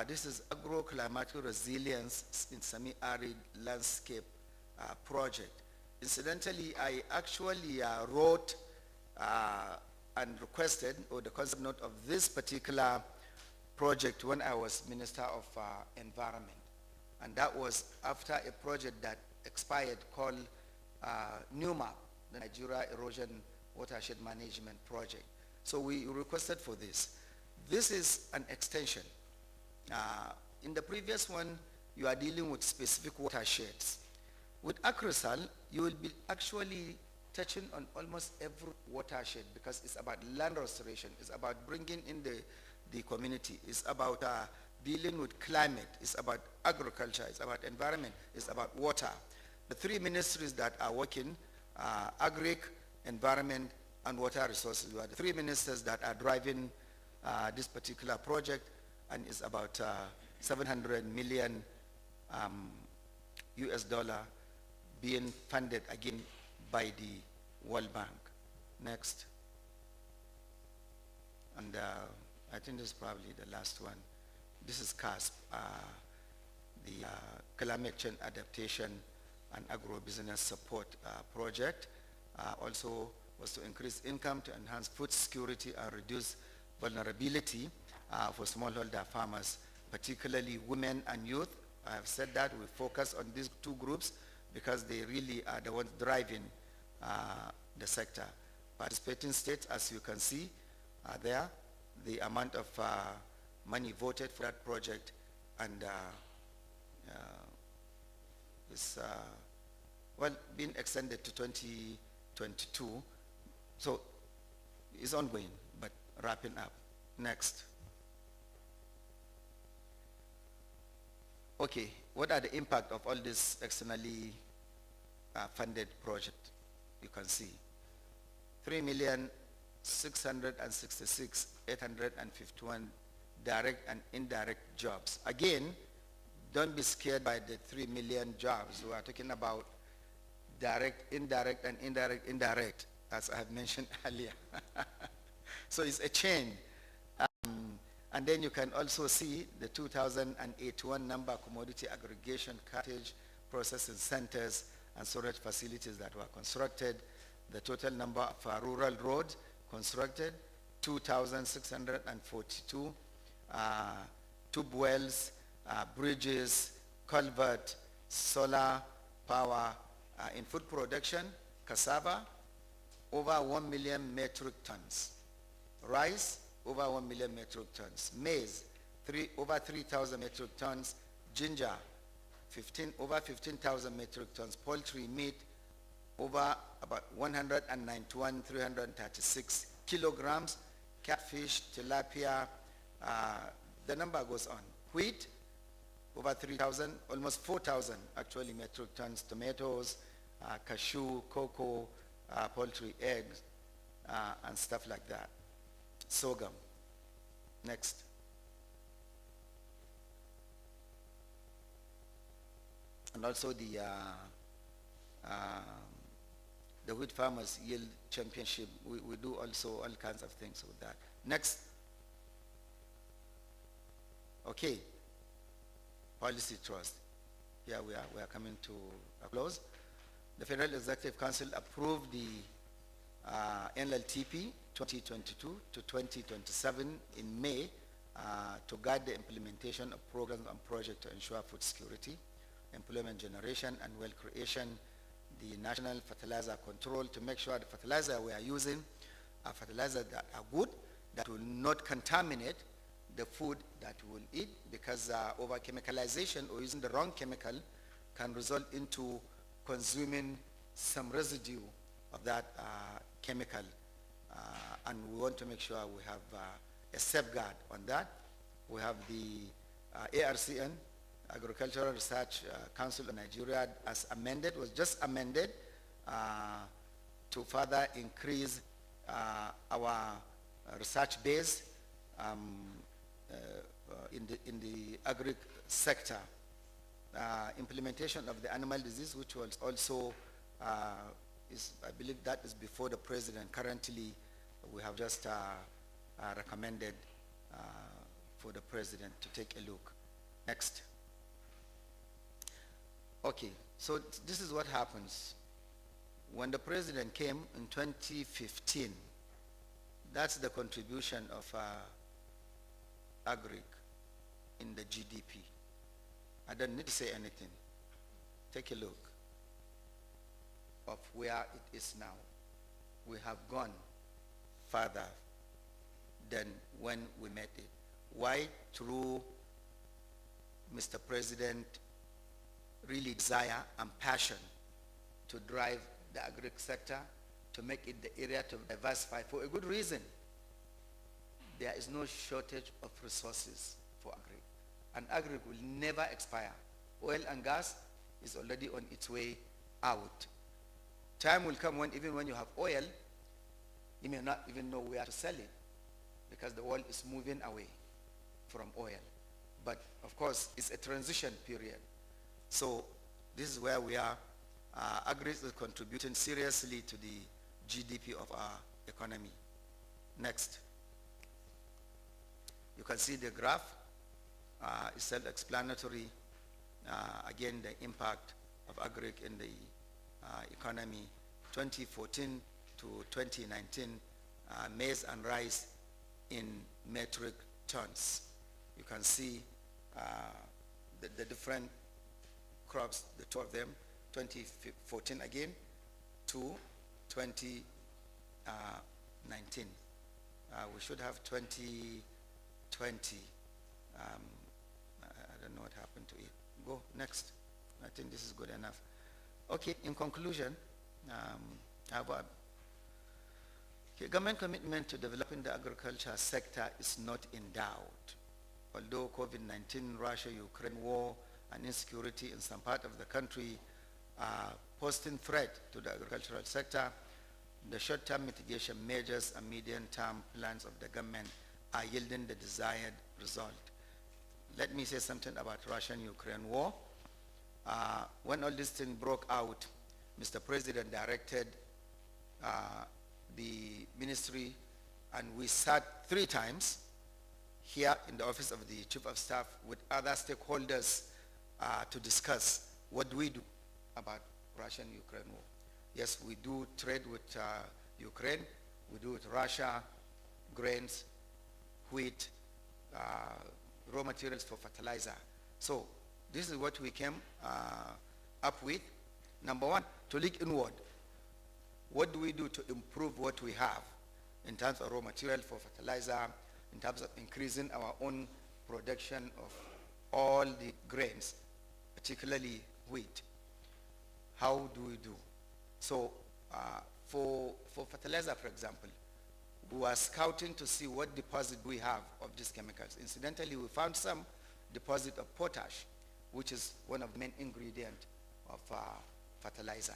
This is Agro-Climatic Resilience in Semi-Arid Landscape project. Incidentally, I actually wrote and requested, or the concept note of this particular project when I was Minister of Environment. And that was after a project that expired called NUMAP, the Nigeria Erosion Watershed Management Project. So we requested for this. This is an extension. In the previous one, you are dealing with specific watersheds. With AgriSal, you will be actually touching on almost every watershed because it's about land restoration, it's about bringing in the community, it's about dealing with climate, it's about agriculture, it's about environment, it's about water. The three ministries that are working, Agric, Environment, and Water Resources, are the three ministers that are driving this particular project, and it's about 700 million US dollar being funded again by the World Bank. Next. And I think this is probably the last one. This is CASP, the Climate Change Adaptation and Agro-Business Support Project. Also was to increase income, to enhance food security and reduce vulnerability for smallholder farmers, particularly women and youth. I have said that we focus on these two groups because they really are the ones driving the sector. Participating states, as you can see, are there. The amount of money voted for that project and is well being extended to 2022. So it's ongoing, but wrapping up. Next. Okay, what are the impact of all this externally funded project? You can see 3,666,851 direct and indirect jobs. Again, don't be scared by the 3 million jobs. We are talking about direct, indirect, and indirect, as I have mentioned earlier. So it's a chain. And then you can also see the 2081 number of commodity aggregation, cartage, processing centers, and storage facilities that were constructed. The total number of rural roads constructed, 2,642, tube wells, bridges, culvert, solar power. In food production, cassava, over 1 million metric tons. Rice, over 1 million metric tons. Maize, over 3,000 metric tons. Ginger, over 15,000 metric tons. Poultry, meat, over about 191,336 kilograms. Catfish, tilapia, the number goes on. Wheat, over 3,000, almost 4,000 actually metric tons. Tomatoes, cashew, cocoa, poultry, eggs, and stuff like that. Sorghum. Next. And also the wheat farmers yield championship. We do also all kinds of things with that. Next. Okay. Policy trust. Here we are coming to a close. The Federal Executive Council approved the NLTP 2022 to 2027 in May to guide the implementation of programs and projects to ensure food security, employment generation, and wealth creation. The National Fertilizer Control to make sure the fertilizer we are using are fertilizers that are good, that will not contaminate the food that we will eat, because over-chemicalization or using the wrong chemical can result into consuming some residue of that chemical. And we want to make sure we have a safeguard on that. We have the ARCN, Agricultural Research Council of Nigeria, as amended, was just amended to further increase our research base in the agri sector. Implementation of the animal disease, which was also I believe that is before the president. Currently, we have just recommended for the president to take a look. Next. Okay, so this is what happens. When the president came in 2015, that's the contribution of agric in the GDP. I don't need to say anything. Take a look of where it is now. We have gone further than when we met it. Why? Through Mr. President really desire and passion to drive the agri sector, to make it the area to diversify for a good reason. There is no shortage of resources for agri, and agri will never expire. Oil and gas is already on its way out. Time will come when even when you have oil, you may not even know where to sell it because the world is moving away from oil. But of course, it's a transition period. So this is where we are. Agri is contributing seriously to the GDP of our economy. Next. You can see the graph. It's self-explanatory. Again, the impact of agri in the economy. 2014 to 2019, maize and rice in metric tons. You can see the different crops, the two of them, 2014 again to 2019. We should have 2020. I don't know what happened to it. Go next. I think this is good enough. Okay, in conclusion, government commitment to developing the agriculture sector is not in doubt. Although COVID-19, Russia-Ukraine war, and insecurity in some part of the country are posing threat to the agricultural sector, the short-term mitigation measures and medium-term plans of the government are yielding the desired result. Let me say something about Russian-Ukraine war. When all this thing broke out, Mr. President directed the ministry, and we sat 3 times here in the office of the Chief of Staff with other stakeholders to discuss what do we do about Russian-Ukraine war. Yes, we do trade with Ukraine, we do with Russia, grains, wheat, raw materials for fertilizer. So this is what we came up with. Number 1, to look inward. What do we do to improve what we have in terms of raw material for fertilizer, in terms of increasing our own production of all the grains, particularly wheat? How do we do? So for fertilizer, for example, we were scouting to see what deposit we have of these chemicals. Incidentally, we found some deposit of potash, which is one of the main ingredients of fertilizer.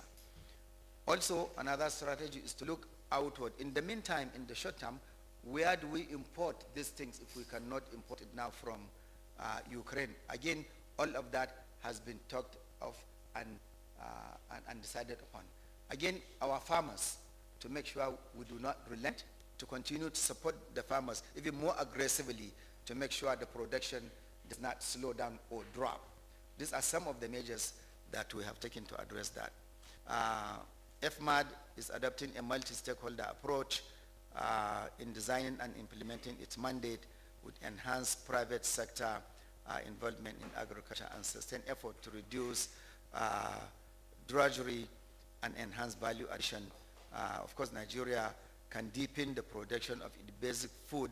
Also, another strategy is to look outward. In the meantime, in the short term, where do we import these things if we cannot import it now from Ukraine? Again, all of that has been talked of and decided upon. Again, our farmers, to make sure we do not relent, to continue to support the farmers even more aggressively to make sure the production does not slow down or drop. These are some of the measures that we have taken to address that. FMAD is adopting a multi-stakeholder approach in designing and implementing its mandate with enhanced private sector involvement in agriculture and sustained effort to reduce drudgery and enhance value addition. Of course, Nigeria can deepen the production of its basic food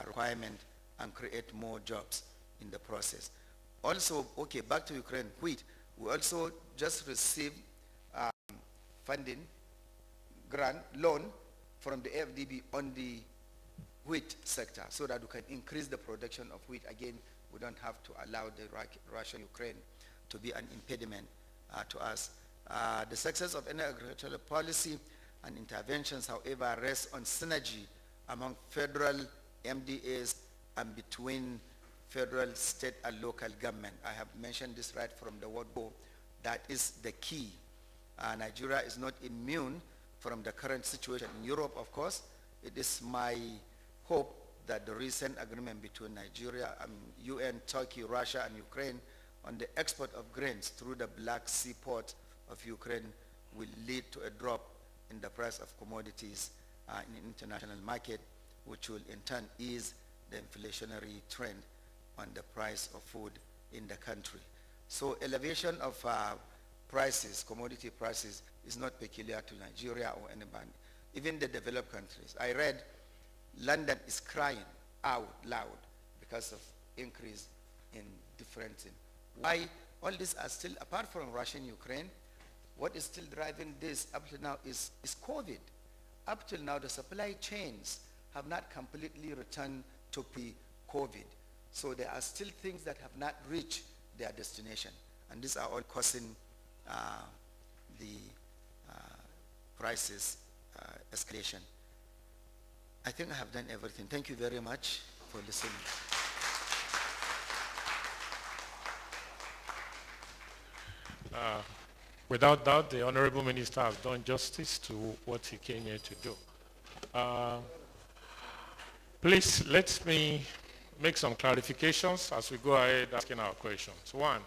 requirement and create more jobs in the process. Also, okay, back to Ukraine, wheat. We also just received funding, grant, loan from the AFDB on the wheat sector so that we can increase the production of wheat. Again, we don't have to allow the Russia-Ukraine to be an impediment to us. The success of any agricultural policy and interventions, however, rests on synergy among federal MDAs and between federal, state, and local government. I have mentioned this right from the word go. That is the key. Nigeria is not immune from the current situation in Europe, of course. It is my hope that the recent agreement between Nigeria, UN, Turkey, Russia, and Ukraine on the export of grains through the Black Sea port of Ukraine will lead to a drop in the price of commodities in the international market, which will in turn ease the inflationary trend on the price of food in the country. So elevation of prices, commodity prices, is not peculiar to Nigeria or anybody, even the developed countries. I read London is crying out loud because of increase in different things. Why all these are still, apart from Russia and Ukraine, what is still driving this up to now is COVID. Up till now, the supply chains have not completely returned to pre-COVID. So there are still things that have not reached their destination. And these are all causing the prices escalation. I think I have done everything. Thank you very much for listening. Without doubt, the Honorable Minister has done justice to what he came here to do. Please, let me make some clarifications as we go ahead asking our questions. One,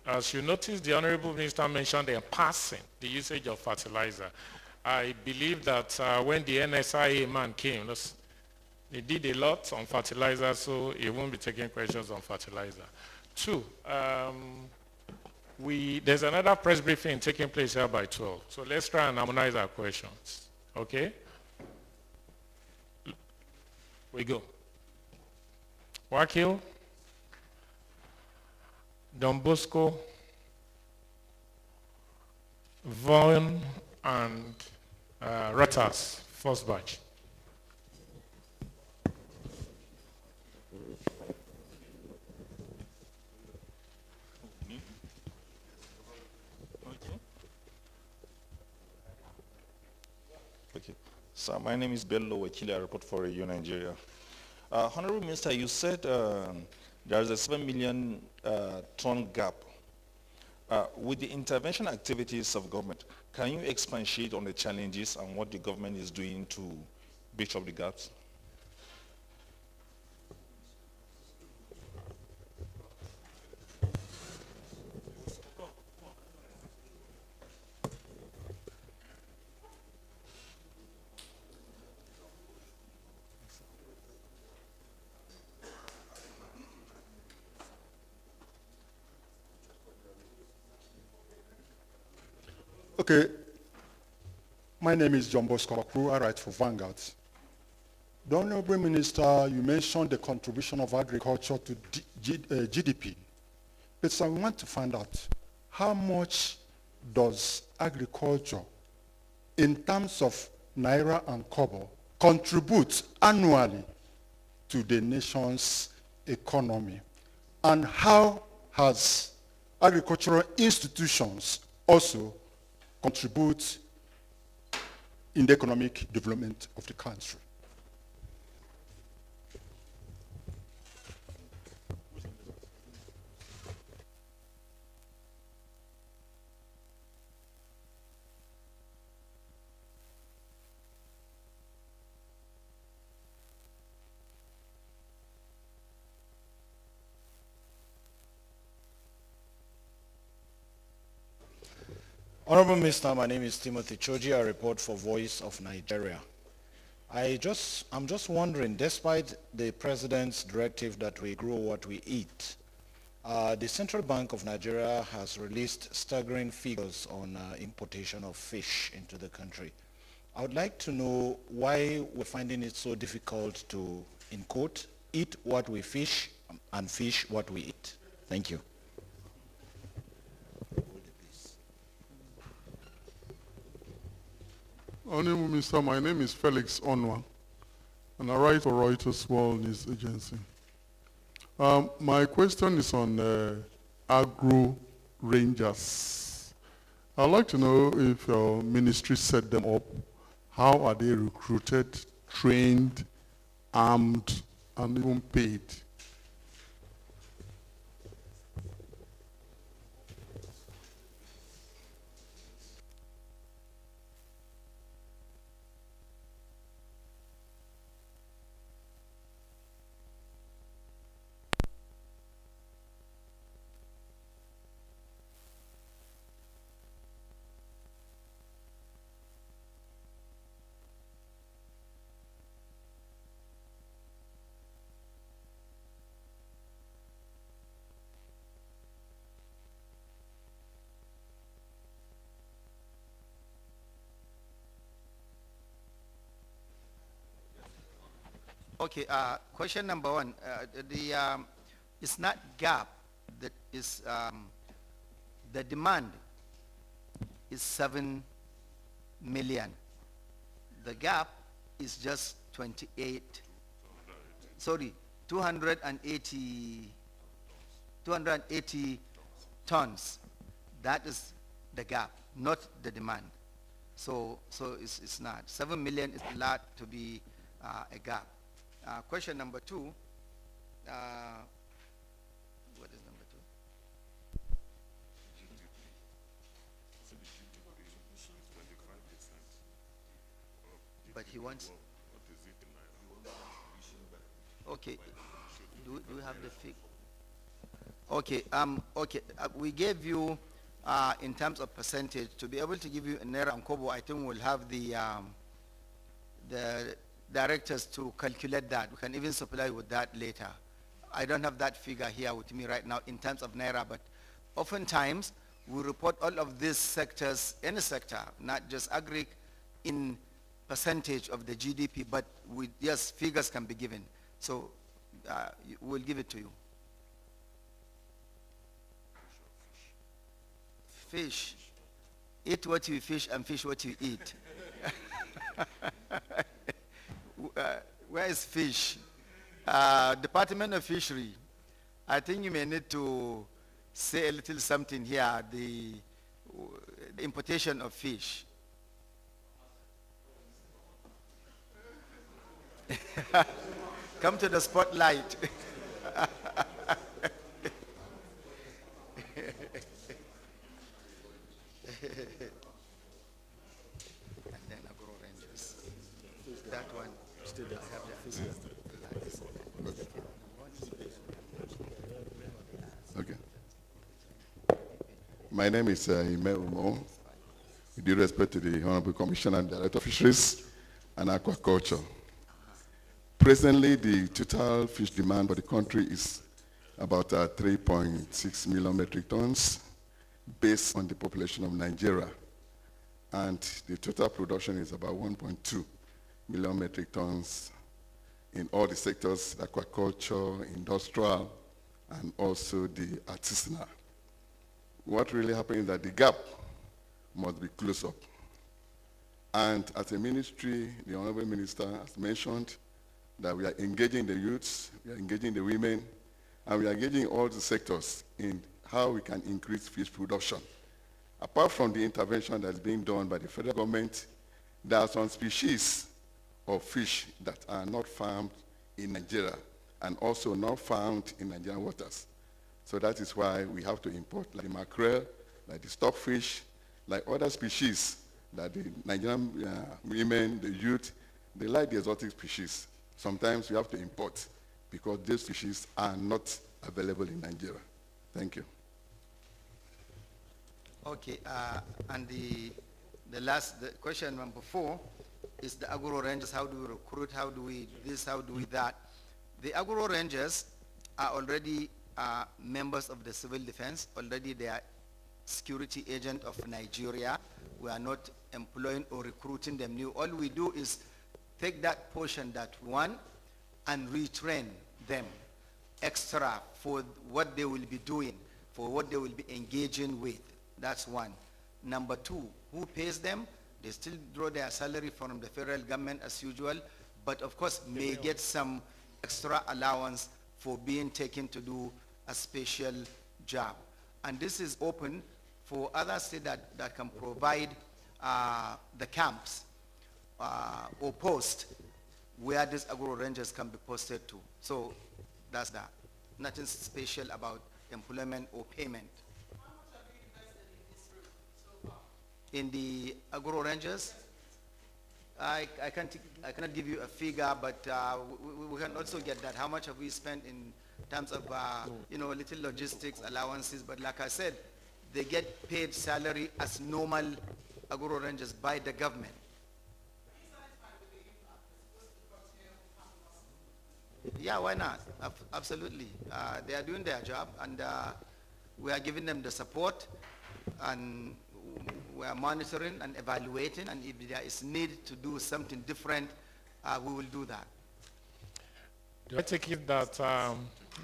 as you notice, the Honorable Minister mentioned in passing the usage of fertilizer. I believe that when the NSIA man came, he did a lot on fertilizer, so he won't be taking questions on fertilizer. Two, there's another press briefing taking place here by 12, so let's try and harmonize our questions, okay? We go. Wakil, Don Bosco, Vaughan, and Reuters, first batch. Okay. So my name is Bello Wakili. I report for Radio Nigeria. Honorable Minister, you said there is a 7 million ton gap. With the intervention activities of government, can you expatiate on the challenges and what the government is doing to bridge up the gaps? Okay, my name is John Bosco. I write for Vanguard. The Honorable Minister, you mentioned the contribution of agriculture to GDP. But so we want to find out how much does agriculture, in terms of Naira and Kobo, contribute annually to the nation's economy? And how has agricultural institutions also contribute in the economic development of the country? Honorable Minister, my name is Timothy Choji. I report for Voice of Nigeria. I'm just wondering, despite the President's directive that we grow what we eat, the Central Bank of Nigeria has released staggering figures on importation of fish into the country. I would like to know why we're finding it so difficult to, in quote, eat what we fish and fish what we eat. Thank you. Honorable Minister, my name is Felix Onwa, and I write for Reuters World News Agency. My question is on agro rangers. I'd like to know if your ministry set them up. How are they recruited, trained, armed, and even paid? Okay, question number one. It's not gap that is, the demand is 7 million. The gap is just 280 tons. That is the gap, not the demand. So it's not. 7 million is a lot to be a gap. Question number two. What is number two? But he wants. Okay. Do we have the figure? Okay. Okay. We gave you, in terms of percentage, to be able to give you a Naira and Kobo. I think we'll have the directors to calculate that. We can even supply with that later. I don't have that figure here with me right now in terms of Naira, but oftentimes we report all of these sectors, any sector, not just agri, in percentage of the GDP, but yes, figures can be given. So we'll give it to you. Fish. Eat what you fish and fish what you eat. Where is fish? Department of Fishery. I think you may need to say a little something here, the importation of fish. Come to the spotlight. And then agro ranges. That one. Still I have the figure. Okay. My name is Ime Umo. With due respect to the Honorable Commissioner and Director of Fisheries and Aquaculture. Presently, the total fish demand for the country is about 3.6 million metric tons based on the population of Nigeria. And the total production is about 1.2 million metric tons in all the sectors, aquaculture, industrial, and also the artisanal. What really happened is that the gap must be closed up. And as a ministry, the Honorable Minister has mentioned that we are engaging the youths, we are engaging the women, and we are engaging all the sectors in how we can increase fish production. Apart from the intervention that's being done by the federal government, there are some species of fish that are not farmed in Nigeria and also not found in Nigerian waters. So that is why we have to import like the mackerel, like the stockfish, like other species that the Nigerian women, the youth, they like the exotic species. Sometimes we have to import because these species are not available in Nigeria. Thank you. Okay, and the question number 4 is the agro rangers. How do we recruit? How do we this? How do we that? The agro rangers are already members of the civil defense. Already they are security agent of Nigeria. We are not employing or recruiting them new. All we do is take that portion that one and retrain them extra for what they will be doing, for what they will be engaging with. That's one. Number 2, who pays them? They still draw their salary from the federal government as usual, but of course may get some extra allowance for being taken to do a special job. And this is open for other states that can provide the camps or post where these agro rangers can be posted to. So that's that. Nothing special about employment or payment. How much have you invested in this route so far? In the agro rangers, I cannot give you a figure, but we can also get that. How much have we spent in terms of little logistics allowances? But like I said, they get paid salary as normal agro rangers by the government. Yeah, why not? Absolutely. They are doing their job, and we are giving them the support, and we are monitoring and evaluating, and if there is need to do something different, we will do that. Do I take it that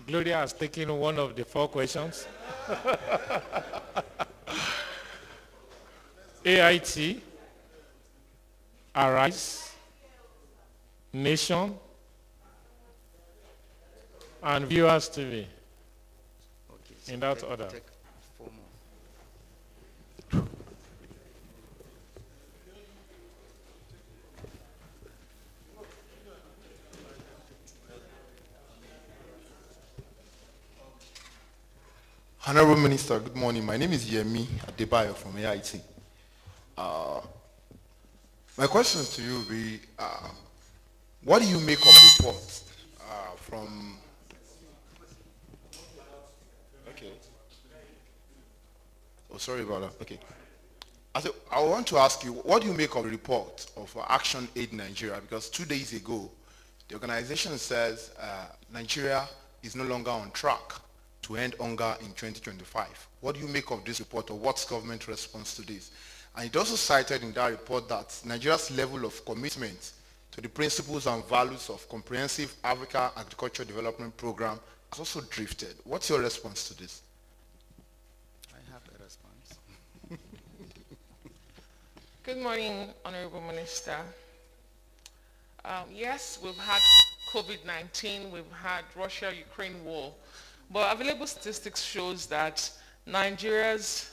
Gloria has taken one of the 4 questions? AIT, Arise, Nation, and Viewers TV. Okay, In that take- order. take 4 more. Honorable Minister, good morning. My name is Yemi Adebayo from AIT. My questions to you will be, what do you make of reports from... Okay. Oh, sorry about that. Okay. I want to ask you, what do you make of the report of Action Aid Nigeria? Because 2 days ago, the organization says Nigeria is no longer on track to end hunger in 2025. What do you make of this report, or what's government response to this? And it also cited in that report that Nigeria's level of commitment to the principles and values of Comprehensive Africa Agricultural Development Program has also drifted. What's your response to this? I have a response. Good morning, Honorable Minister. Yes, we've had COVID-19, we've had Russia-Ukraine war, but available statistics shows that Nigeria's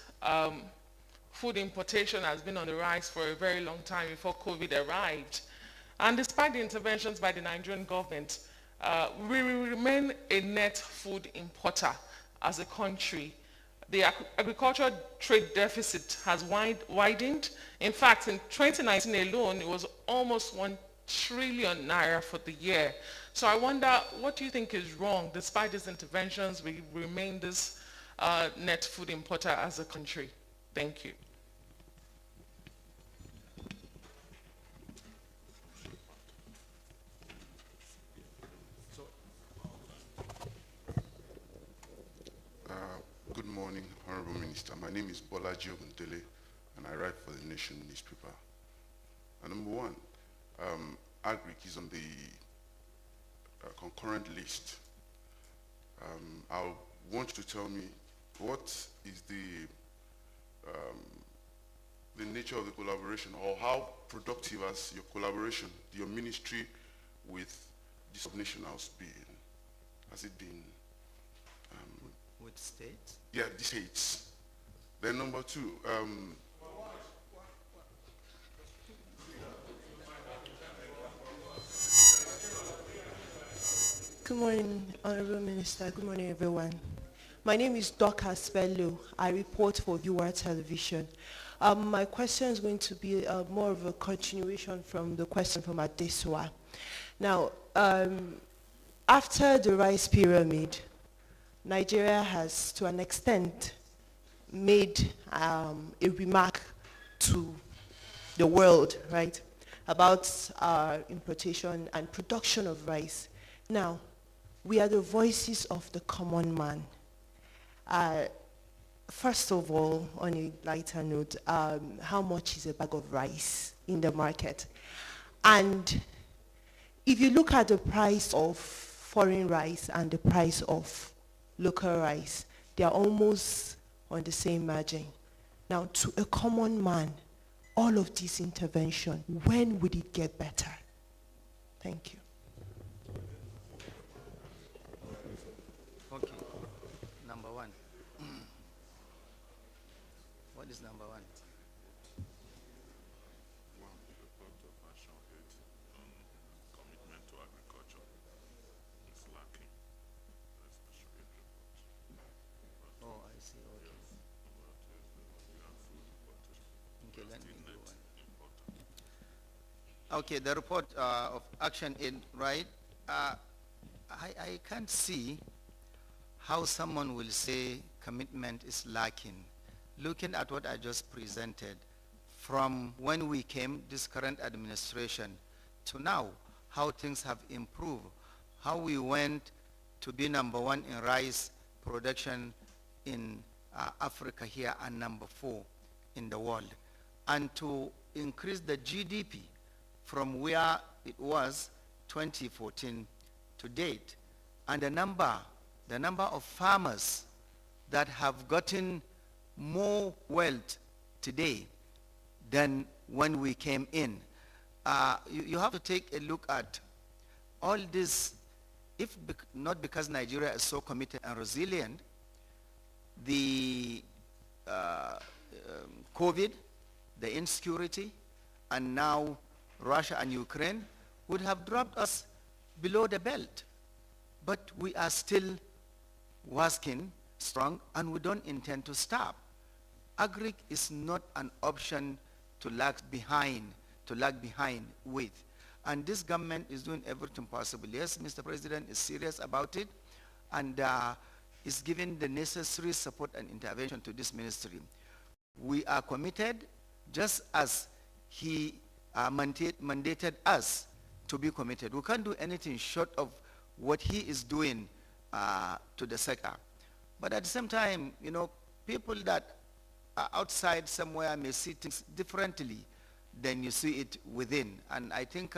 food importation has been on the rise for a very long time before COVID arrived. And despite the interventions by the Nigerian government, we remain a net food importer as a country. The agricultural trade deficit has widened. In fact, in 2019 alone, it was almost 1 trillion naira for the year. So I wonder, what do you think is wrong? Despite these interventions, we remain this net food importer as a country. Thank you. Good morning, Honorable Minister. My name is Bolaji Oguntele, and I write for the Nation newspaper. Number one, Agric is on the concurrent list. I want you to tell me what is the nature of the collaboration, or how productive has your collaboration, your ministry with the subnation house been? Has it been? With states? Yeah, the states. Then number two, Good morning, Honorable Minister. Good morning, everyone. My name is Dorcas Bello. I report for Viewer Television. My question is going to be more of a continuation from the question from Adesua. Now, after the rice pyramid, Nigeria has, to an extent, made a remark to the world, right, about our importation and production of rice. Now, we are the voices of the common man. First of all, on a lighter note, how much is a bag of rice in the market? And if you look at the price of foreign rice and the price of local rice, they are almost on the same margin. Now, to a common man, all of this intervention, when would it get better? Thank you. Okay. Number one. What is number one? commitment to agriculture is lacking. Oh, I see. Okay. Okay, let me go on. Okay, the report of Action Aid, right? I can't see how someone will say commitment is lacking. Looking at what I just presented, from when we came, this current administration, to now, how things have improved, how we went to be number one in rice production in Africa here and number 4 in the world, and to increase the GDP from where it was 2014 to date, and the number of farmers that have gotten more wealth today than when we came in. You have to take a look at all this, if not because Nigeria is so committed and resilient, the COVID, the insecurity, and now Russia and Ukraine would have dropped us below the belt. But we are still working strong, and we don't intend to stop. Agric is not an option to lag behind with. And this government is doing everything possible. Yes, Mr. President is serious about it, and is giving the necessary support and intervention to this ministry. We are committed, just as he mandated us to be committed. We can't do anything short of what he is doing to the sector. But at the same time, you know, people that are outside somewhere may see things differently than you see it within. And I think,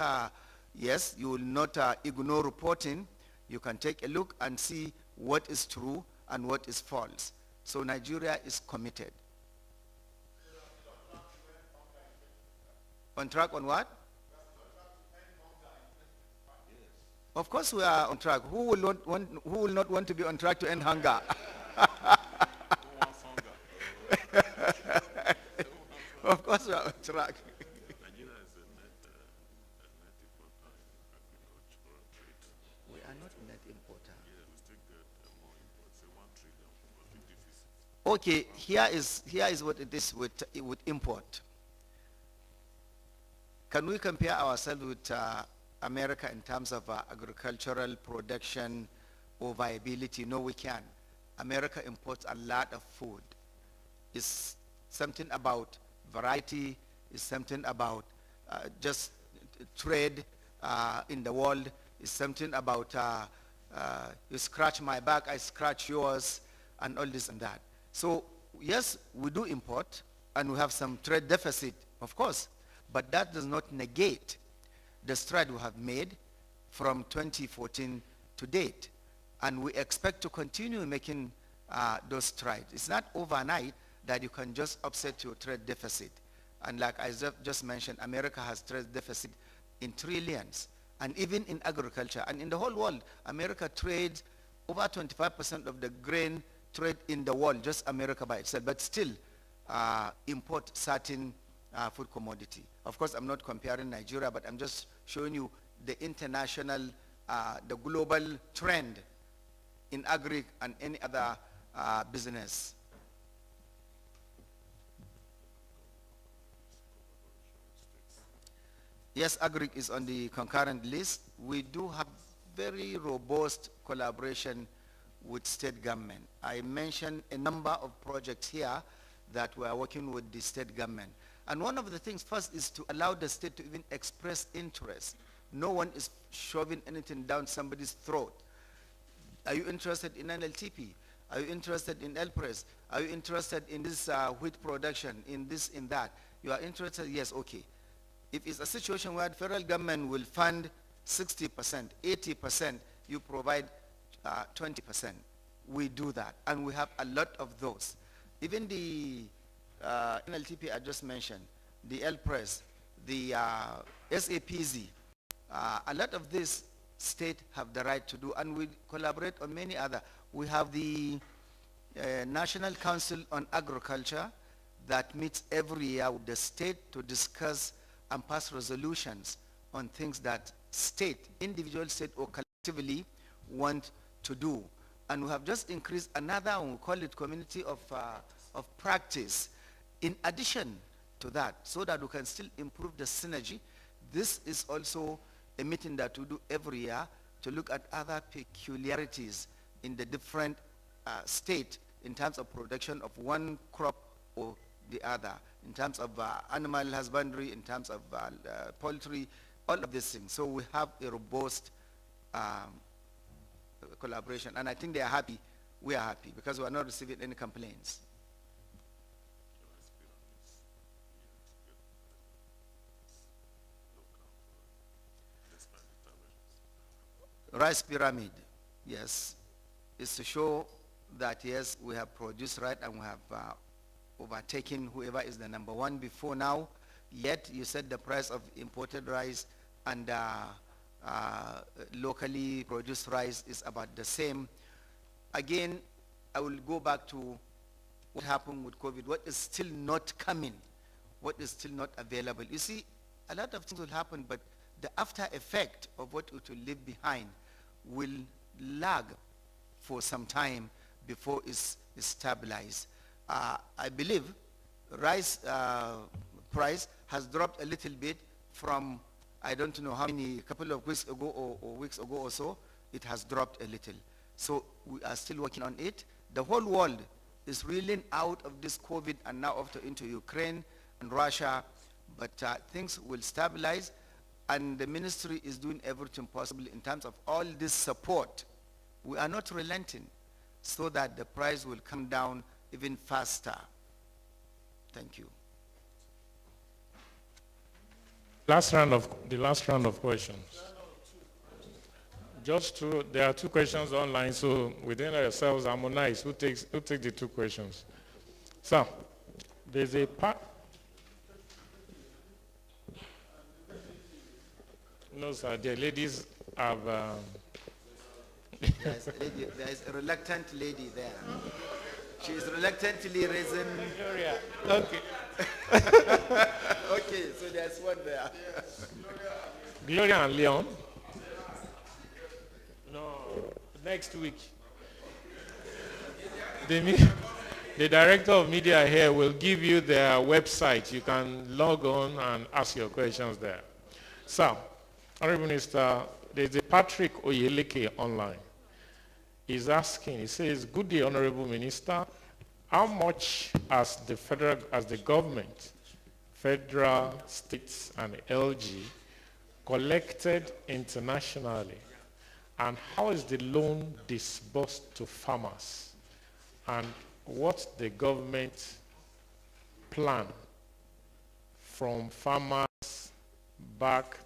yes, you will not ignore reporting. You can take a look and see what is true and what is false. So Nigeria is committed. On track on what? Of course we are on track. Who will not want to be on track to end hunger? Of course we are on track. We are not net importer. Okay, here is what it is with import. Can we compare ourselves with America in terms of agricultural production or viability? No, we can. America imports a lot of food. It's something about variety, it's something about just trade in the world, it's something about you scratch my back, I scratch yours, and all this and that. So yes, we do import, and we have some trade deficit, of course, but that does not negate the stride we have made from 2014 to date. And we expect to continue making those strides. It's not overnight that you can just offset your trade deficit. And like I just mentioned, America has trade deficit in trillions, and even in agriculture. And in the whole world, America trades over 25% of the grain trade in the world, just America by itself, but still import certain food commodity. Of course, I'm not comparing Nigeria, but I'm just showing you the international, the global trend in agri and any other business. Yes, agri is on the concurrent list. We do have very robust collaboration with state government. I mentioned a number of projects here that we are working with the state government. And one of the things first is to allow the state to even express interest. No one is shoving anything down somebody's throat. Are you interested in NLTP? Are you interested in LPRES? Are you interested in this wheat production, in this, in that? You are interested? Yes, okay. If it's a situation where the federal government will fund 60%, 80%, you provide 20%. We do that, and we have a lot of those. Even the NLTP I just mentioned, the LPRES, the SAPZ, a lot of this state have the right to do, and we collaborate on many other. We have the National Council on Agriculture that meets every year with the state to discuss and pass resolutions on things that state, individual state or collectively want to do. And we have just increased another, we call it community of practice, in addition to that, so that we can still improve the synergy. This is also a meeting that we do every year to look at other peculiarities in the different state in terms of production of one crop or the other, in terms of animal husbandry, in terms of poultry, all of these things. So we have a robust collaboration, and I think they are happy. We are happy because we are not receiving any complaints. rice pyramid, yes, is to show that yes, we have produced right and we have overtaken whoever is the number one before now. Yet you said the price of imported rice and locally produced rice is about the same. Again, I will go back to what happened with COVID, what is still not coming, what is still not available. You see, a lot of things will happen, but the after effect of what it will leave behind will lag for some time before it's stabilized. I believe rice price has dropped a little bit from, I don't know how many, couple of weeks ago or weeks ago or so, it has dropped a little. So we are still working on it. The whole world is reeling out of this COVID and now into Ukraine and Russia, but things will stabilize, and the ministry is doing everything possible in terms of all this support. We are not relenting so that the price will come down even faster. Thank you. The last round of questions. There are two questions online, so within ourselves harmonize who takes the two questions. So, there's a part. No, sir, the ladies have. There is a reluctant lady there. She is reluctantly raising. Gloria. Okay. Okay, so there's one there. Gloria and Leon. No, next week. The director of media here will give you their website. You can log on and ask your questions there. So, Honorable Minister, there's a Patrick Oyeleke online. He's asking, he says, good day, Honorable Minister. How much has the government, federal, states, and LG collected internationally? And how is the loan disbursed to farmers? And what's the government plan from farmers back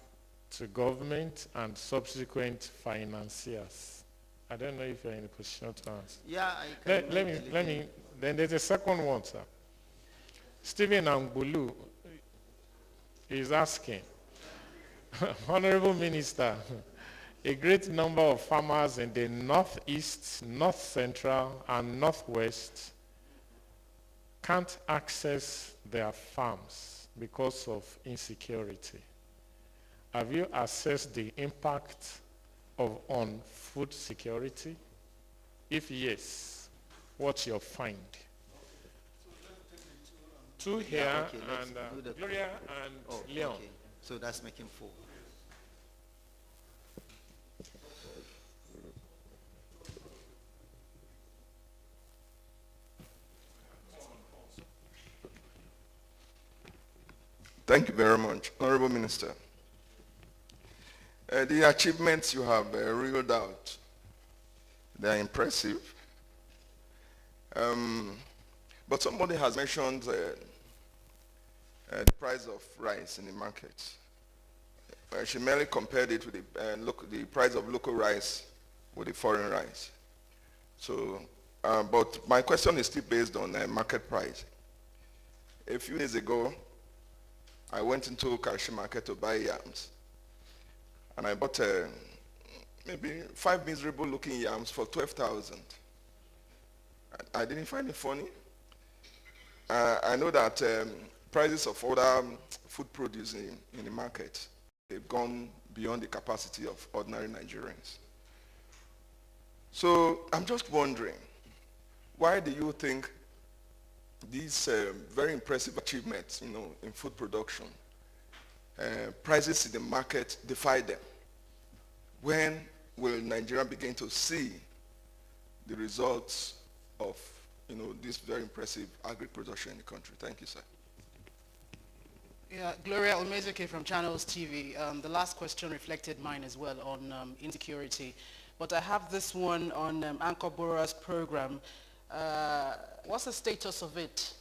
to government and subsequent financiers? I don't know if you're in a position to answer. Yeah, I can. Let me, then there's a second one, sir. Stephen Angbulu is asking, Honorable Minister, a great number of farmers in the northeast, north central, and northwest can't access their farms because of insecurity. Have you assessed the impact on food security? If yes, what's your find? Two here, Yeah, okay, and Gloria and Leon. Okay. So that's making 4. Thank you very much, Honorable Minister. The achievements you have reeled out, they are impressive. But somebody has mentioned the price of rice in the market. She merely compared it with the price of local rice with the foreign rice. So, but my question is still based on market price. A few days ago, I went into Kashi market to buy yams. And I bought maybe 5 miserable looking yams for 12,000. I didn't find it funny. I know that prices of other food produce in the market, they've gone beyond the capacity of ordinary Nigerians. So I'm just wondering, why do you think these very impressive achievements, in food production, prices in the market defy them? When will Nigeria begin to see the results of this very impressive agri-production in the country? Thank you, sir. Yeah, Gloria Omezeke from Channels TV. The last question reflected mine as well on insecurity. But I have this one on Anchor Borrowers program. What's the status of it,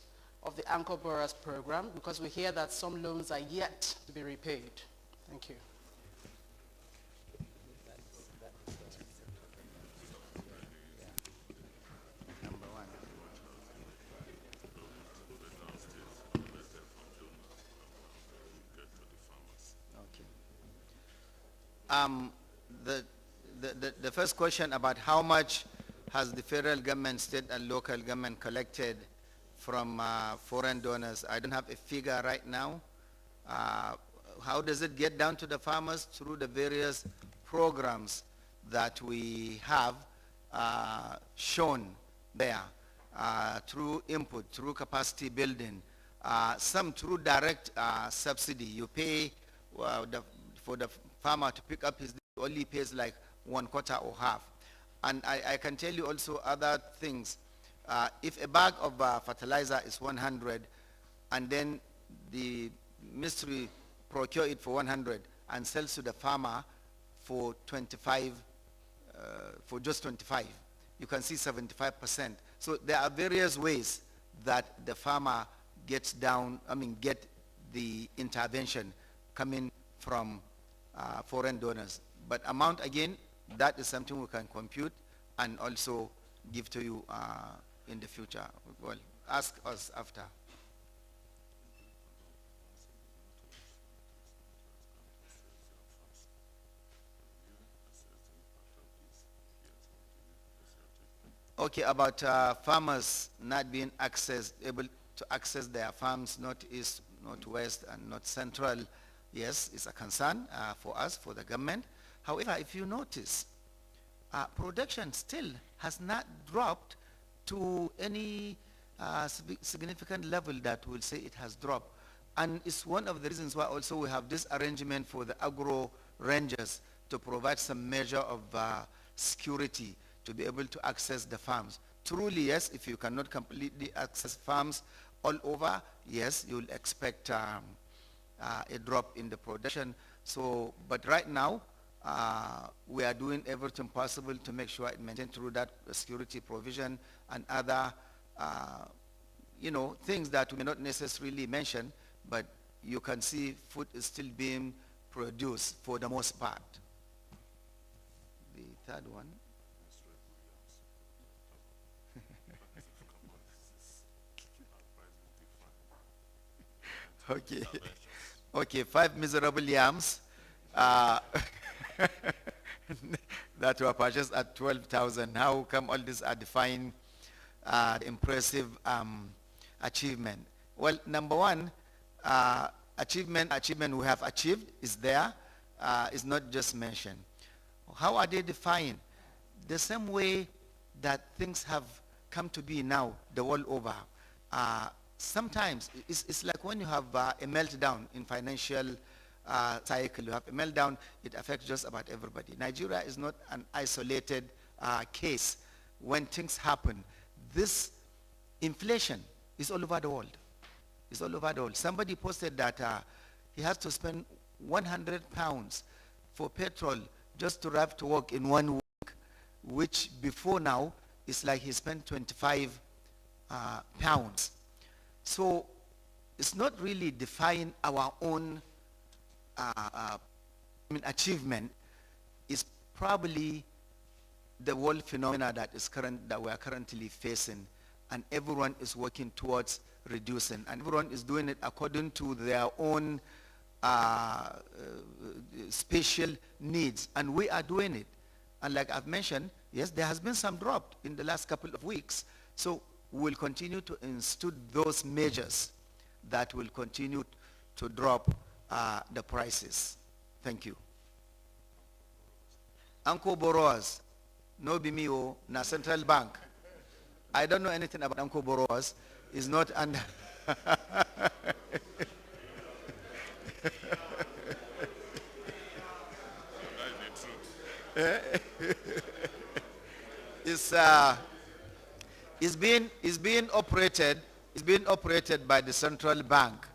of the Anchor Borrowers program? Because we hear that some loans are yet to be repaid. Thank you. The first question about how much has the federal government, state and local government collected from foreign donors, I don't have a figure right now. How does it get down to the farmers? Through the various programs that we have shown there, through input, through capacity building, some through direct subsidy. You pay for the farmer to pick up his, only pays like 1/4 or half. And I can tell you also other things. If a bag of fertilizer is 100 and then the ministry procure it for 100 and sells to the farmer for 25, for just 25, you can see 75%. So there are various ways that the farmer gets down, get the intervention coming from foreign donors. But amount, again, that is something we can compute and also give to you in the future. Well, ask us after. Okay, about farmers not being able to access their farms, northeast, northwest, and north central. Yes, it's a concern for us, for the government. However, if you notice, production still has not dropped to any significant level that will say it has dropped. And it's one of the reasons why also we have this arrangement for the agro rangers to provide some measure of security to be able to access the farms. Truly, yes, if you cannot completely access farms all over, yes, you'll expect a drop in the production. So, but right now, we are doing everything possible to make sure it maintains through that security provision and other, things that we may not necessarily mention, but you can see food is still being produced for the most part. The third one. Okay. Okay, 5 miserable yams that were purchased at 12,000. How come all these are defined impressive achievement? Well, number one, achievement we have achieved is there, is not just mentioned. How are they defined? The same way that things have come to be now, the world over. Sometimes it's like when you have a meltdown in financial cycle, you have a meltdown, it affects just about everybody. Nigeria is not an isolated case. When things happen, this inflation is all over the world. It's all over the world. Somebody posted that he has to spend 100 pounds for petrol just to drive to work in 1 week, which before now is like he spent 25 pounds. So it's not really define our own achievement. It's probably the world phenomena that we are currently facing, and everyone is working towards reducing, and everyone is doing it according to their own special needs, and we are doing it. And like I've mentioned, yes, there has been some drop in the last couple of weeks. So we'll continue to institute those measures that will continue to drop the prices. Thank you. Uncle borrowers, no bimio, na central bank. I don't know anything about uncle borrowers. It's not under. It's being operated by the central bank.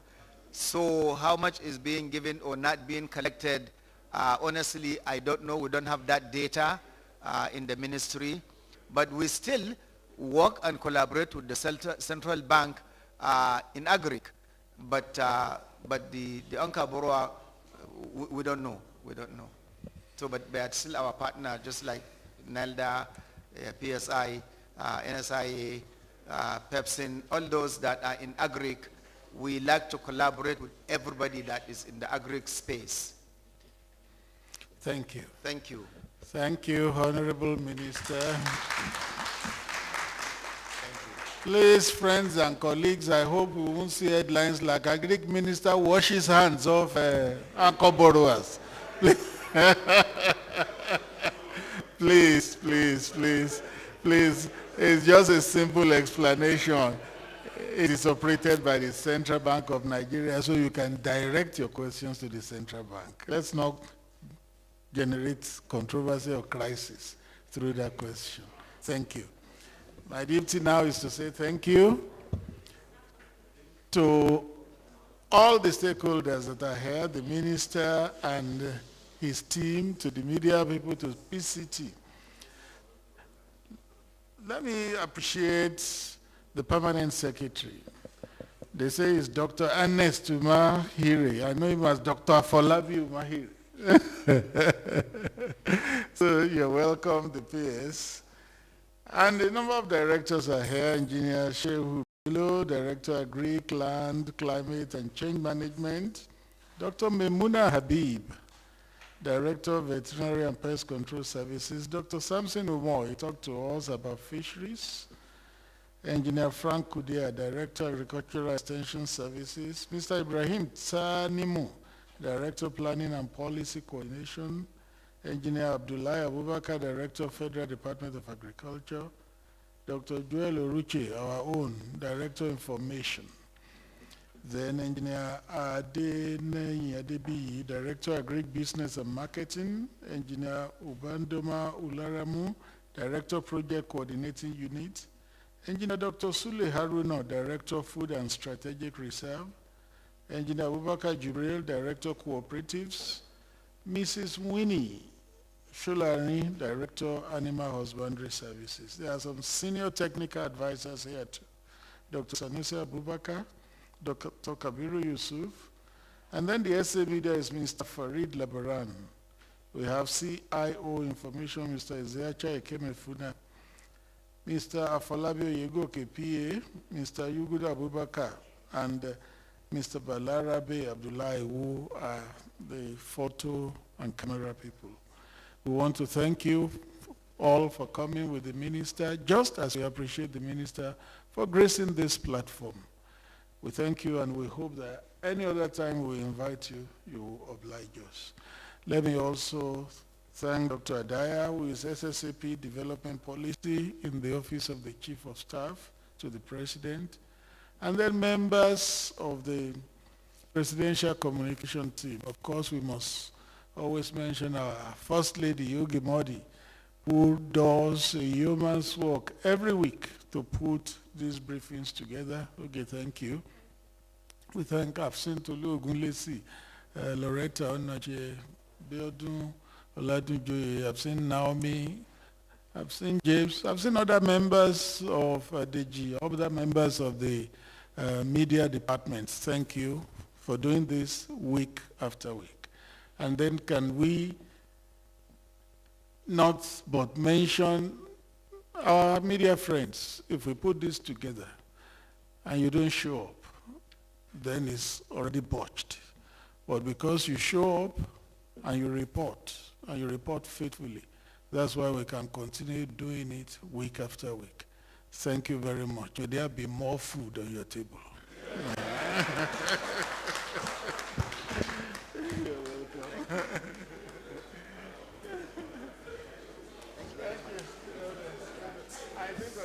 So how much is being given or not being collected, honestly, I don't know. We don't have that data in the ministry, but we still work and collaborate with the central bank in agric. But the Anka borrower, we don't know. We don't know. So, but they are still our partner, just like NELDA, PSI, NSIA, Pepsin, all those that are in agric. We like to collaborate with everybody that is in the agric space. Thank you. Thank you. Thank you, Honorable Minister. Please, friends and colleagues, I hope we won't see headlines like Agric Minister washes hands of anchor borrowers. Please, please, please, please. It's just a simple explanation. It is operated by the Central Bank of Nigeria, so you can direct your questions to the Central Bank. Let's not generate controversy or crisis through that question. Thank you. My duty now is to say thank you to all the stakeholders that are here, the minister and his team, to the media people, to PCT. Let me appreciate the permanent secretary. They say it's Dr. Ernest Umahire. I know him as Dr. Afolabi Umahire. So you're welcome, the PS. And a number of directors are here. Engineer Shehu Bello, Director Agric, Land, Climate and Change Management. Dr. Memuna Habib, Director of Veterinary and Pest Control Services. Dr. Samson Umo, he talked to us about fisheries. Engineer Frank Kudia, Director of Agricultural Extension Services. Mr. Ibrahim Tsanimu, Director of Planning and Policy Coordination. Engineer Abdullahi Abubakar, Director of Federal Department of Agriculture. Dr. Joel Oruche, our own Director of Information. Then Engineer Adebi, Director of Agri Business and Marketing. Engineer Ubandoma Ularamu, Director of Project Coordinating Unit. Engineer Dr. Sule Haruna, Director of Food and Strategic Reserve. Engineer Abubakar Jibril, Director of Cooperatives. Mrs. Winnie Shulani, Director Animal Husbandry Services. There are some senior technical advisors here too. Dr. Sanusi Abubakar, Dr. Kabiru Yusuf, and then the SA Media is Mr. Farid Labaran. We have CIO Information, Mr. Ezeacha Ekemefuna, Mr. Afolabi Yegoke PA, Mr. Yuguda Abubakar, and Mr. Balarabe Abdullahi, who are the photo and camera people. We want to thank you all for coming with the minister, just as we appreciate the minister for gracing this platform. We thank you and we hope that any other time we invite you, you will oblige us. Let me also thank Dr. Adaya, who is SSAP Development Policy in the Office of the Chief of Staff to the President, and then members of the Presidential Communication Team. Of course, we must always mention our First Lady, Yogi Modi, who does a yeoman's work every week to put these briefings together. Okay, thank you. We thank Afsin Tolu Ogunlesi, Loretta Onache, Biodun Oladunjoye, I've seen Naomi, I've seen James, I've seen other members of DG, other members of the media departments. Thank you for doing this week after week. And then can we not but mention our media friends? If we put this together and you don't show up, then it's already botched. But because you show up and you report faithfully, that's why we can continue doing it week after week. Thank you very much. May there be more food on your table.